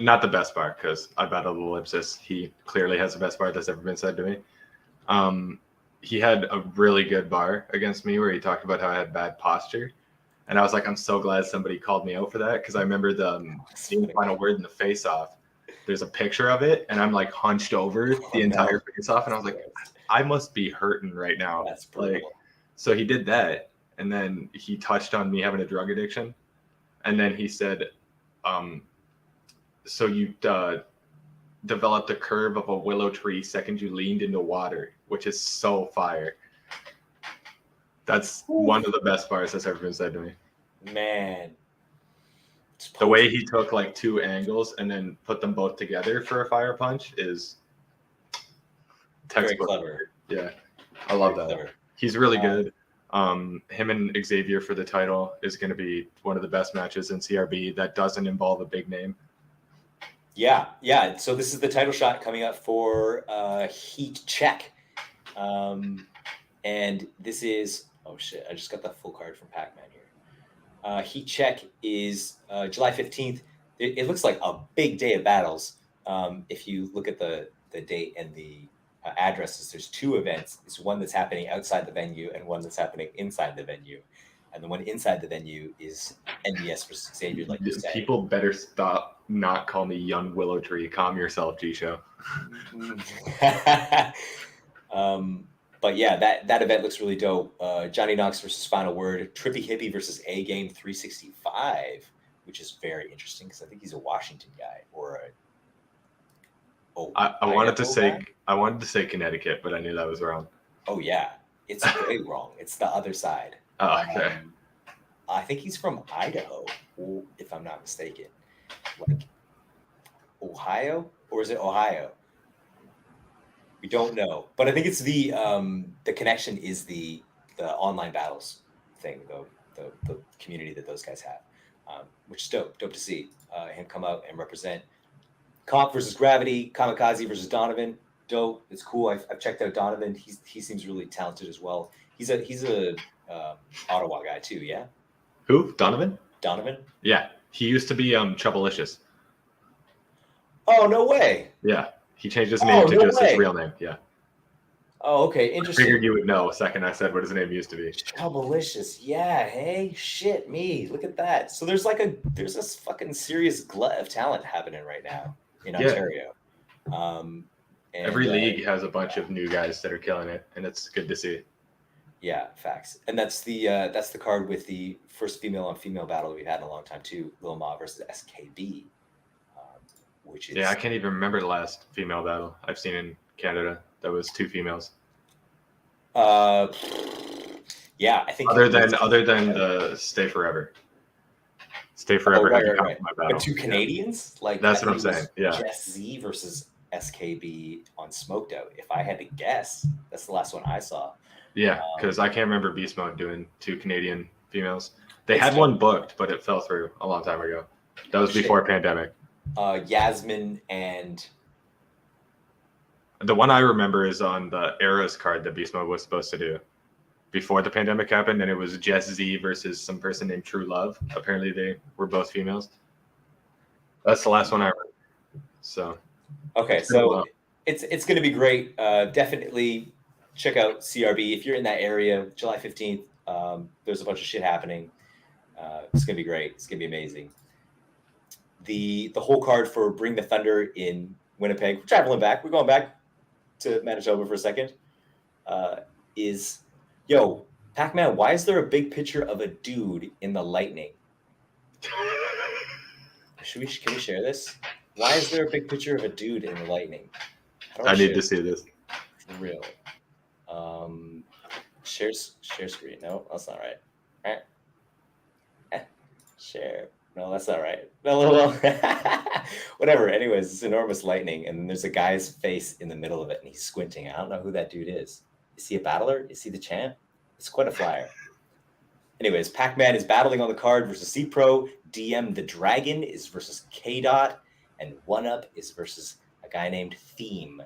not the best bar because I battled Ellipsis. He clearly has the best bar that's ever been said to me. He had a really good bar against me where he talked about how I had bad posture, and I was like, I'm so glad somebody called me out for that because I remember the final word in the face-off. There's a picture of it, and I'm like hunched over the entire face-off, and I was like, I must be hurting right now. That's brutal. So he did that, and then he touched on me having a drug addiction, and then he said, so you developed the curve of a willow tree second you leaned into water, which is so fire. That's one of the best bars that's ever been said to me. Man. The way he took like 2 angles and then put them both together for a fire punch is textbook. Very clever. Yeah, I love that. Clever. He's really good. Him and Xavier for the title is going to be one of the best matches in CRB that doesn't involve a big name. Yeah. So this is the title shot coming up for Heat Check. And this is, oh shit, I just got the full card from Pac-Man here. Heat Check is July 15th. It looks like a big day of battles. if you look at the date and the addresses, there's 2 events. It's one that's happening outside the venue and one that's happening inside the venue. And the one inside the venue is NBS versus Xavier, like you said. People better not call me young willow tree. Calm yourself, G-Show. But yeah, that event looks really dope. Johnny Knox versus Final Word, Trippy Hippie versus A Game 365, which is very interesting because I think he's a Washington guy or I wanted to say Connecticut, but I knew that was wrong. Oh yeah, it's way wrong. It's the other side. Oh, okay. I think he's from Idaho, if I'm not mistaken. Like Ohio, or is it Ohio? We don't know, but I think it's the connection is the online battles thing, the community that those guys have, which is dope to see him come out and represent. Comp versus Gravity, Kamikaze versus Donovan, dope. It's cool. I've checked out Donovan. He seems really talented as well. He's a Ottawa guy too. Yeah. Who? Donovan? Donovan? Yeah, he used to be Troublelicious. Oh no way! Yeah, he changed his name to just his real name. Yeah. Oh, okay, interesting. I figured you would know a second I said what his name used to be. Troublelicious, yeah. Hey, shit, me. Look at that. So there's this fucking serious glut of talent happening right now in Ontario. Every league has a bunch of new guys that are killing it, and it's good to see. Yeah, facts. And that's the card with the first female on female battle we've had in a long time too. Lil Ma versus SKB, which is I can't even remember the last female battle I've seen in Canada. That was 2 females. Yeah, I think other than the Stay Forever. Stay Forever had to come to my battle. But 2 Canadians, like that's what I'm saying. Yeah, Jess Z versus SKB on Smoked Out. If I had to guess, that's the last one I saw. Yeah, because I can't remember Beast Mode doing 2 Canadian females. They had one booked, but it fell through a long time ago. That was before pandemic. Yasmin and the one I remember is on the Eras card that Beast Mode was supposed to do before the pandemic happened, and it was Jess Z versus some person named True Love. Apparently, they were both females. That's the last one I remember. So okay, so it's going to be great. Definitely check out CRB if you're in that area. July 15th. There's a bunch of shit happening. It's going to be great. It's going to be amazing. The whole card for Bring the Thunder in Winnipeg. We're traveling back. We're going back to Manitoba for a second. Is Pac-Man, why is there a big picture of a dude in the lightning? Can we share this? Why is there a big picture of a dude in the lightning? I need to see this. For real. Share screen. No, that's not right. All right. Share. No, that's not right. No. Whatever. Anyways, it's enormous lightning, and there's a guy's face in the middle of it, and he's squinting. I don't know who that dude is. Is he a battler? Is he the champ? It's quite a flyer. Anyways, Pac-Man is battling on the card versus C-Pro. DM the Dragon is versus K-Dot, and 1UP is versus a guy named Theme,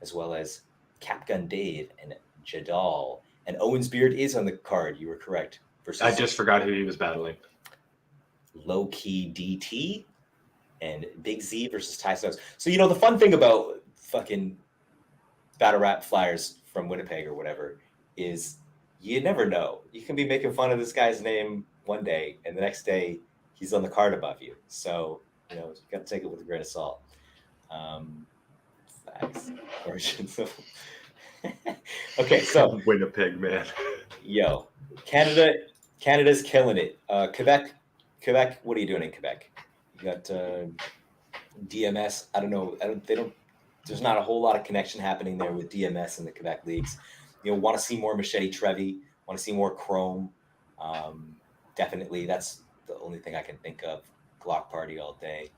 as well as Capgun Dave and Jadal. And Owen's Beard is on the card. You were correct. Versus I just forgot who he was battling. Low Key DT and Big Z versus Ty Stokes. So, the fun thing about fucking battle rap flyers from Winnipeg or whatever is you never know. You can be making fun of this guy's name one day, and the next day he's on the card above you. So, you got to take it with a grain of salt. Facts. Origins of... Okay, so Winnipeg, man. Canada's killing it. Quebec, what are you doing in Quebec? You got DMS. I don't know. There's not a whole lot of connection happening there with DMS and the Quebec leagues. Want to see more Machete Trevi. Want to see more Chrome. Definitely, that's the only thing I can think of. Glock Party all day.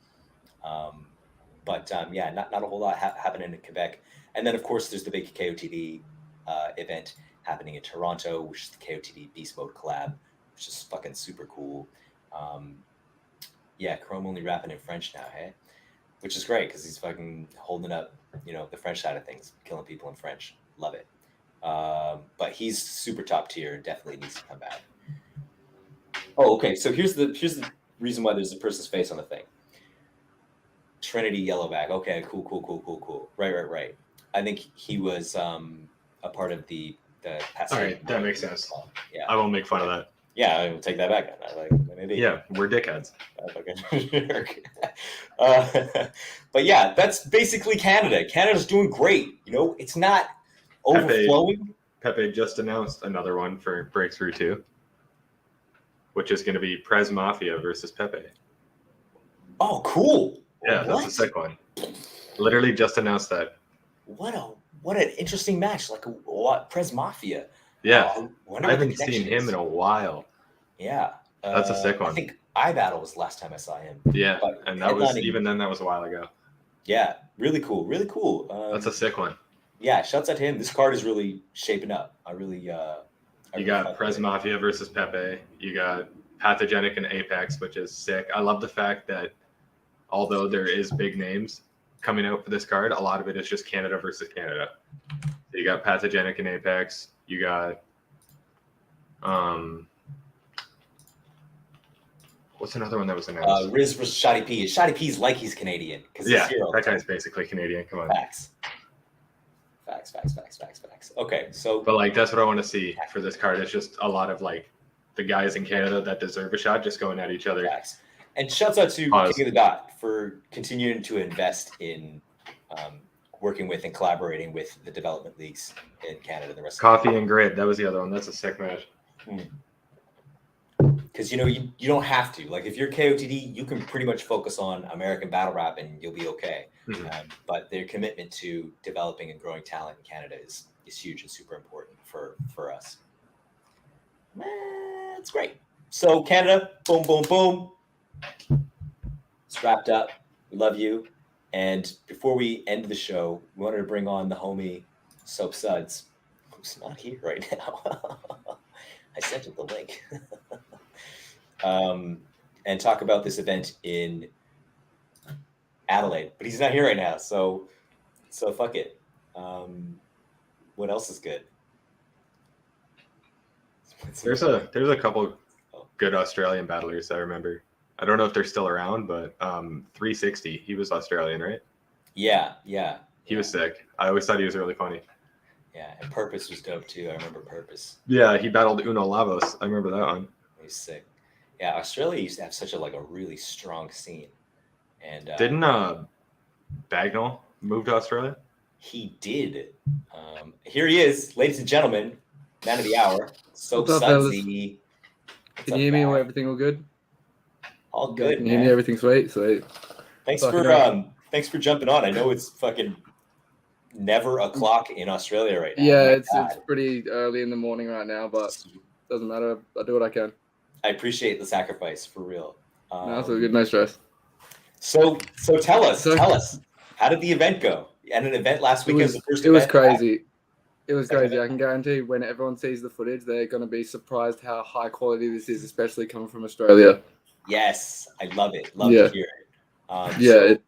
But not a whole lot happening in Quebec. And then, of course, there's the big KOTD event happening in Toronto, which is the KOTD Beast Mode collab, which is fucking super cool. Chrome only rapping in French now, hey? Which is great because he's fucking holding up, the French side of things, killing people in French. Love it. But he's super top tier. Definitely needs to come back. Oh, okay. So here's the reason why there's a person's face on the thing. Trinity Yellowback. Okay, cool. Right. I think he was a part of the All right, that makes sense. Yeah, I won't make fun of that. Yeah, I will take that back. Maybe. Yeah, we're dickheads. But yeah, that's basically Canada. Canada's doing great. It's not overflowing. Pepe just announced another one for Breakthrough 2, which is going to be Prez Mafia versus Pepe. Oh, cool. Yeah, that's a sick one. Literally just announced that. What an interesting match. Like, what? Prez Mafia. Yeah. I haven't seen him in a while. Yeah. That's a sick one. I think iBattle was the last time I saw him. Yeah, and that was, even then, that was a while ago. Yeah, really cool. That's a sick one. Yeah, shouts out to him. This card is really shaping up. You got Prez Mafia versus Pepe. You got Pathogenic and Apex, which is sick. I love the fact that although there is big names coming out for this card, a lot of it is just Canada versus Canada. So you got Pathogenic and Apex. You got what's another one that was announced? Riz versus Shoddy P. Shoddy P's like he's Canadian. Yeah, that guy's basically Canadian. Come on. Facts. Okay, so. But like, that's what I want to see for this card. It's just a lot of like the guys in Canada that deserve a shot just going at each other. Facts. And shouts out to King of the Dot for continuing to invest in working with and collaborating with the development leagues in Canada and the rest Coffee and Grid, that was the other one. That's a sick match. Because you don't have to. Like, if you're KOTD, you can pretty much focus on American battle rap and you'll be okay. But their commitment to developing and growing talent in Canada is huge and super important for us. It's great. So Canada, boom. It's wrapped up. We love you. And before we end the show, we wanted to bring on the homie Sope Suddz, who's not here right now. I sent him the link. And talk about this event in Adelaide. But he's not here right now, so fuck it. What else is good? There's a couple good Australian battlers I remember. I don't know if they're still around, but 360, he was Australian, right? Yeah. He was sick. I always thought he was really funny. Yeah, and Purpose was dope too. I remember Purpose. Yeah, he battled Uno Lavos. I remember that one. He was sick. Yeah, Australia used to have such a really strong scene. And didn't Bagnall move to Australia? He did. Here he is, ladies and gentlemen, man of the hour. Sope Suddz. Can you hear me? Everything all good? All good. Can you hear me? Everything sweet. Thanks for jumping on. I know it's fucking never o'clock in Australia right now. Yeah, it's pretty early in the morning right now, but doesn't matter. I'll do what I can. I appreciate the sacrifice, for real. No, it's all good. No stress. So tell us, how did the event go? And an event last week as the first event? It was crazy. It was crazy. I can guarantee when everyone sees the footage, they're going to be surprised how high quality this is, especially coming from Australia. Yes, I love it. Love to hear it.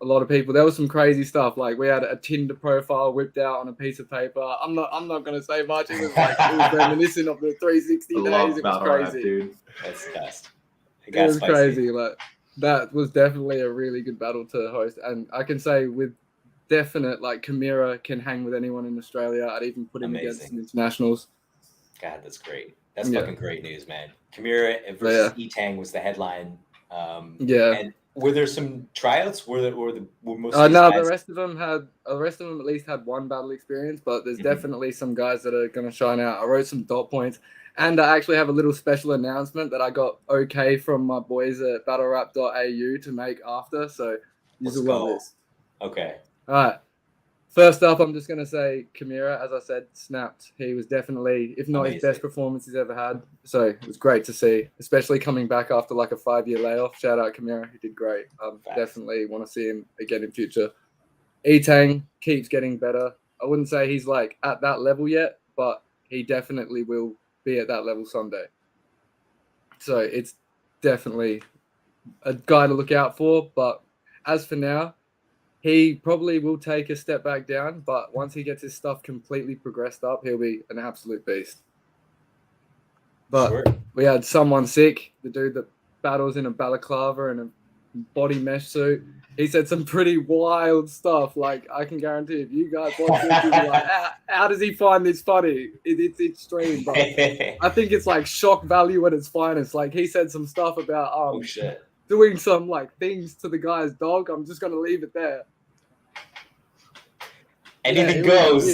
A lot of people. There was some crazy stuff. Like, we had a Tinder profile whipped out on a piece of paper. I'm not going to say much. It was reminiscent of the 360 days. It was crazy, dude. That's the best. It was crazy. Like, that was definitely a really good battle to host, and I can say with definite, like, Chimera can hang with anyone in Australia. I'd even put him against some internationals. God, that's great. That's fucking great news, man. Chimera versus E-Tang was the headline. And were there some tryouts? Were most? No, the rest of them at least had one battle experience, but there's definitely some guys that are going to shine out. I wrote some dot points, and I actually have a little special announcement that I got okay from my boys at battlerap.au to make after. So you will love this. Okay. All right. First up, I'm just going to say Chimera, as I said, snapped. He was definitely, if not his best performance he's ever had. So it was great to see, especially coming back after like a 5-year layoff. Shout out Chimera, he did great. Definitely want to see him again in future. E-Tang keeps getting better. I wouldn't say he's like at that level yet, but he definitely will be at that level someday. So it's definitely a guy to look out for. But as for now, he probably will take a step back down, but once he gets his stuff completely progressed up, he'll be an absolute beast. But we had someone sick, the dude that battles in a balaclava and a body mesh suit. He said some pretty wild stuff. Like, I can guarantee if you guys watch this, you'll be like, how does he find this funny? It's extreme, but I think it's like shock value at its finest. Like, he said some stuff about oh shit, doing some like things to the guy's dog. I'm just gonna leave it there. anything goes.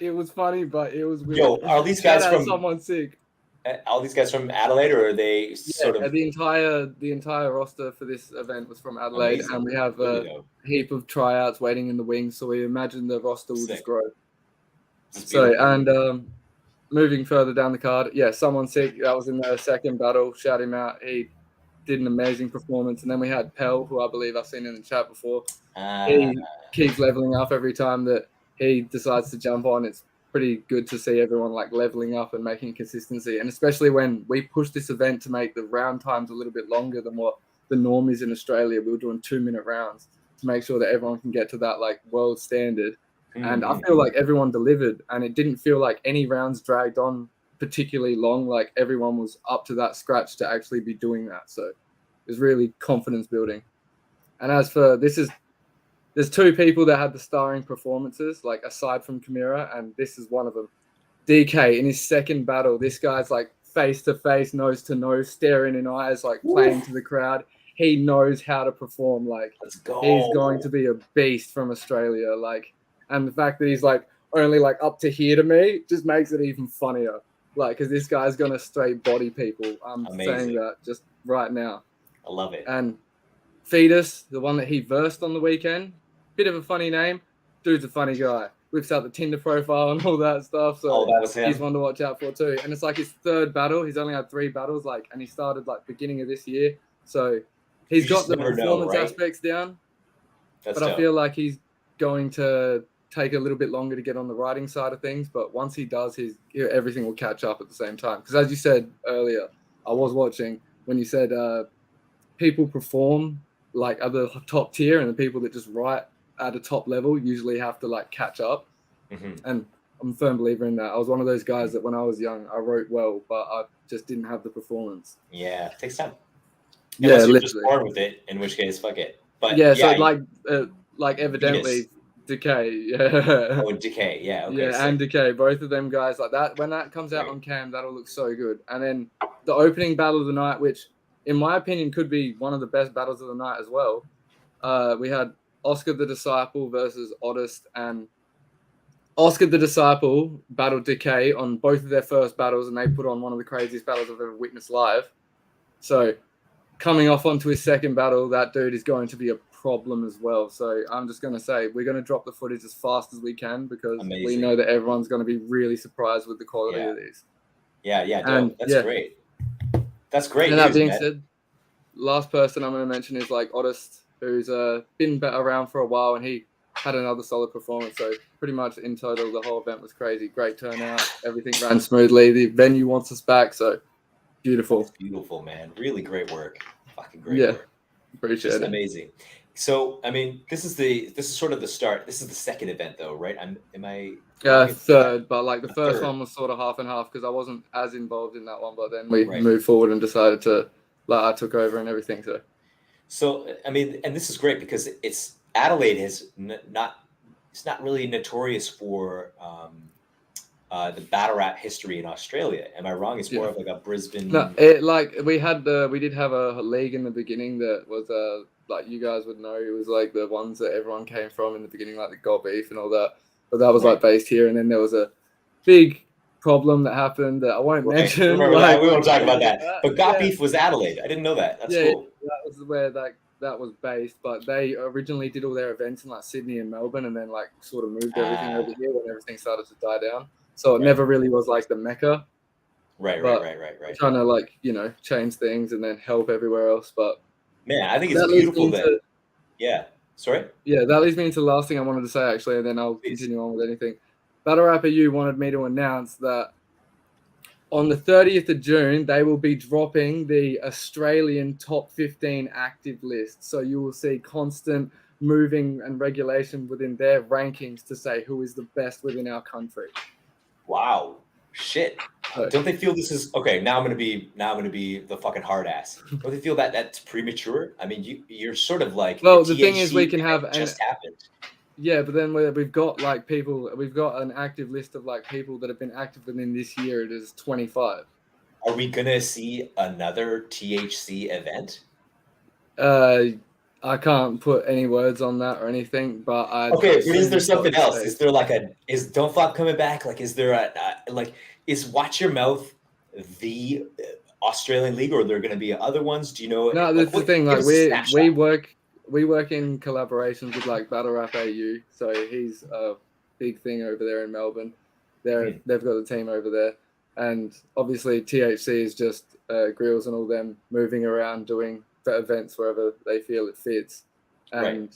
It was funny, but it was weird. Yo, are these guys from someone sick? all these guys from Adelaide, or are they sort of the entire roster for this event was from Adelaide, amazing. and we have Really a dope. heap of tryouts waiting in the wings. So we imagine the roster will Sick. just grow. It's So beautiful. and moving further down the card, someone sick. That was in the second battle. Shout him out. He did an amazing performance. And then we had Pell, who I believe I've seen in the chat before. He keeps leveling up every time that he decides to jump on. It's pretty good to see everyone like leveling up and making consistency, and especially when we push this event to make the round times a little bit longer than what the norm is in Australia. We were doing 2-minute rounds to make sure that everyone can get to that like world standard. And I feel like everyone delivered, and it didn't feel like any rounds dragged on particularly long. Like everyone was up to that scratch to actually be doing that. So it was really confidence building. And as for there's two people that had the starring performances, like aside from Kimura, and this is one of them. DK, in his second battle, this guy's like face to face, nose to nose, staring in eyes, like playing to the crowd. He knows how to perform. Like, let's go. He's going to be a beast from Australia. Like, and the fact that he's like only like up to here to me just makes it even funnier. Like, because this guy's gonna straight body people. I'm saying that just right now. I love it. And Fetus, the one that he versed on the weekend. Bit of a funny name. Dude's a funny guy. Whips out the Tinder profile and all that stuff. So that was him. He's one to watch out for too. And it's like his third battle. He's only had 3 battles, like, and he started like beginning of this year. So he's got the performance aspects down. That's but dope. I feel like he's going to take a little bit longer to get on the writing side of things. But once he does, everything will catch up at the same time. Because as you said earlier, I was watching when you said people perform like at the top tier, and the people that just write at a top level usually have to like catch up. And I'm a firm believer in that. I was one of those guys that when I was young, I wrote well, but I just didn't have the performance. Yeah, it takes time. Unless you're literally just born with it, in which case, fuck it. But so like evidently Decay, Decay, yeah, okay, yeah, and Decay, both of them guys like that. When that comes out on cam, that'll look so good. And then the opening battle of the night, which in my opinion could be one of the best battles of the night as well. We had Oscar the Disciple versus Oddist, and Oscar the Disciple battled Decay on both of their first battles, and they put on one of the craziest battles I've ever witnessed live. So coming off onto his second battle, that dude is going to be a problem as well. So I'm just going to say we're going to drop the footage as fast as we can because we know that everyone's going to be really surprised with the quality of these. That's great. That's great. And that being said, last person I'm going to mention is like Oddist, who's been around for a while, and he had another solid performance. So pretty much in total, the whole event was crazy. Great turnout. Everything ran smoothly. The venue wants us back. So beautiful. It's beautiful, man. Really great work. Fucking great work. Appreciate it. Amazing. So, I mean, this is sort of the start. This is the second event, though, right? Third, but like the first one was sort of half and half because I wasn't as involved in that one. But then we moved forward and decided to, like, I took over and everything. So, I mean, and this is great because Adelaide has it's not really notorious for the Battlerap history in Australia. Am I wrong? It's more of like a Brisbane. No, we did have a league in the beginning that was like you guys would know. It was like the ones that everyone came from in the beginning, like the God Beef and all that. But that was like based here, and then there was a big problem that happened that I won't mention. We won't talk about that. But God Beef was Adelaide. I didn't know that. That's cool. That was where that was based. But they originally did all their events in like Sydney and Melbourne, and then like sort of moved everything over here when everything started to die down. So it never really was like the Mecca. Right. Trying to like, change things and then help everywhere else. But man, I think it's beautiful that. Sorry? Yeah, that leads me into the last thing I wanted to say actually, and then I'll continue on with anything. Battlerap EU wanted me to announce that on the 30th of June, they will be dropping the Australian top 15 active list. So you will see constant moving and regulation within their rankings to say who is the best within our country. Wow. Shit. Don't they feel this is okay? Now I'm gonna be the fucking hard ass. Don't they feel that that's premature? I mean, you're sort of like, well, the thing is, we can have just happened. Yeah, but then we've got like people. We've got an active list of like people that have been active within this year. It is 25. Are we gonna see another THC event? I can't put any words on that or anything, but but is there something else? Is there like Don't Flop coming back? Like, is there is Watch Your Mouth the Australian league, or are there going to be other ones? Do you know? No, that's the thing. Like we work in collaborations with like Battlerap AU, so he's a big thing over there in Melbourne. They've got a team over there, and obviously THC is just Grills and all them moving around doing events wherever they feel it fits, and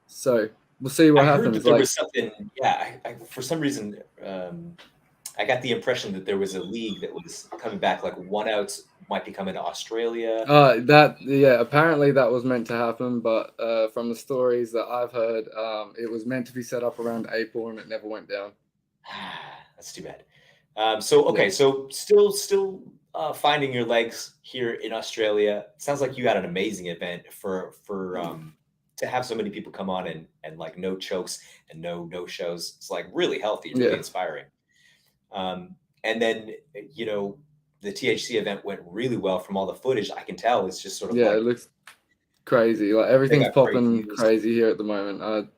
so we'll see what happens. There was something, I for some reason, I got the impression that there was a league that was coming back, like 1 outs might be coming to Australia. Apparently that was meant to happen, but from the stories that I've heard, it was meant to be set up around April and it never went down. That's too bad. So still finding your legs here in Australia. Sounds like you had an amazing event for to have so many people come on and like no chokes and no shows. It's like really healthy, really inspiring. And then, the THC event went really well from all the footage. I can tell it's just sort of it looks crazy. Like everything's popping crazy here at the moment.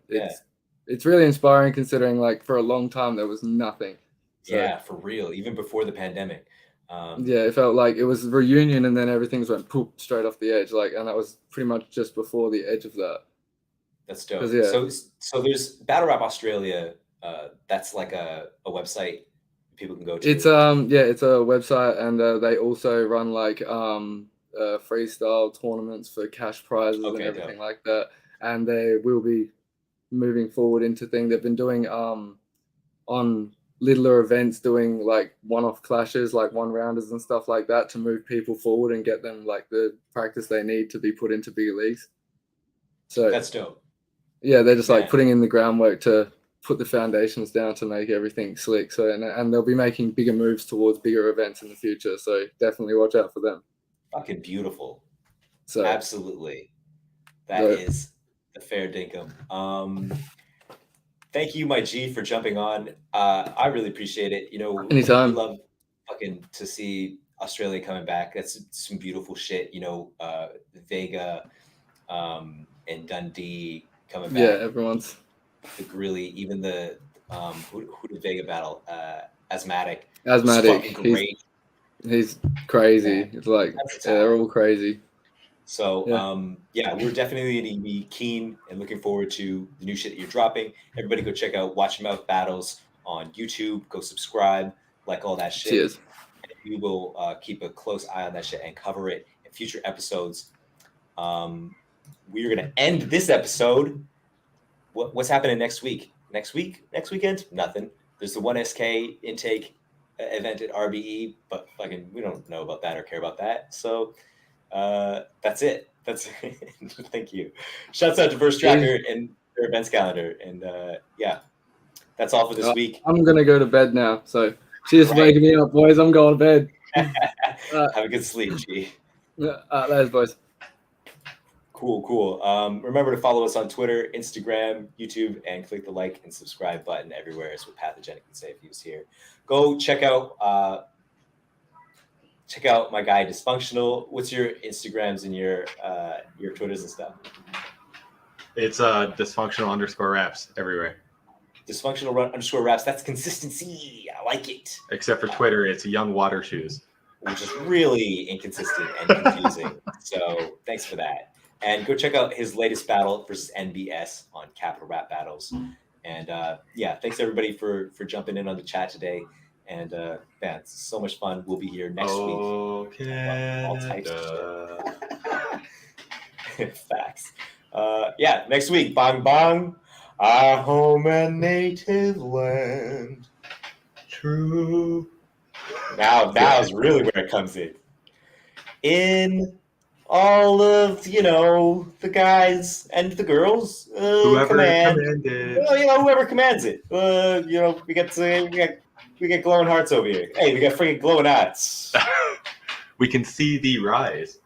It's really inspiring considering like for a long time there was nothing. So, for real. Even before the pandemic. It felt like it was a reunion and then everything's went poop straight off the edge. And that was pretty much just before the edge of that. That's dope. So there's Battlerap Australia. That's like a website people can go to. It's it's a website, and they also run like freestyle tournaments for cash prizes and everything like that. And they will be moving forward into things they've been doing on littler events, doing like one-off clashes, like one rounders and stuff like that, to move people forward and get them like the practice they need to be put into bigger leagues. So that's dope. Yeah, they're just like putting in the groundwork to put the foundations down to make everything slick. So and they'll be making bigger moves towards bigger events in the future. So definitely watch out for them. Fucking beautiful. So absolutely, that is the fair dinkum. Thank you, my G, for jumping on. I really appreciate it. Anytime. We love fucking to see Australia coming back. That's some beautiful shit. Vega, and Dundee coming back. Yeah, everyone's. The Grilly, even the who did Vega battle? Asthmatic. Great. He's crazy. It's like they're all crazy. So we're definitely going to be keen and looking forward to the new shit that you're dropping. Everybody go check out Watch Your Mouth Battles on YouTube. Go subscribe, like all that shit. Cheers. And we will keep a close eye on that shit and cover it in future episodes. We're going to end this episode. What's happening next week? Next weekend? Nothing. There's the 1SK intake event at RBE, but fucking we don't know about that or care about that. So that's it. Thank you. Shouts out to Verse Tracker and their events calendar. And that's all for this week. I'm gonna go to bed now. So cheers for waking me up, boys. I'm going to bed. Have a good sleep, G. Later, boys. Cool. Remember to follow us on Twitter, Instagram, YouTube, and click the like and subscribe button everywhere. As with Pathogenic and Safe Use here. Go check out my guy Dysfunctional. What's your Instagrams and your Twitters and stuff? It's dysfunctional_raps everywhere. Dysfunctional_raps. That's consistency. I like it. Except for Twitter, it's Young Water Shoes, which is really inconsistent and confusing. So thanks for that. And go check out his latest battle versus NBS on Capital Rap Battles. And thanks everybody for jumping in on the chat today. And it's so much fun. We'll be here next week. All types of shit. Facts. Next week. Bang bang. Our home and native land. True. Now is really where it comes in. In all of the guys and the girls, whoever commanded. Whoever commands it. We got We get glowing hearts over here. Hey, we got freaking glowing eyes. We can see the rise.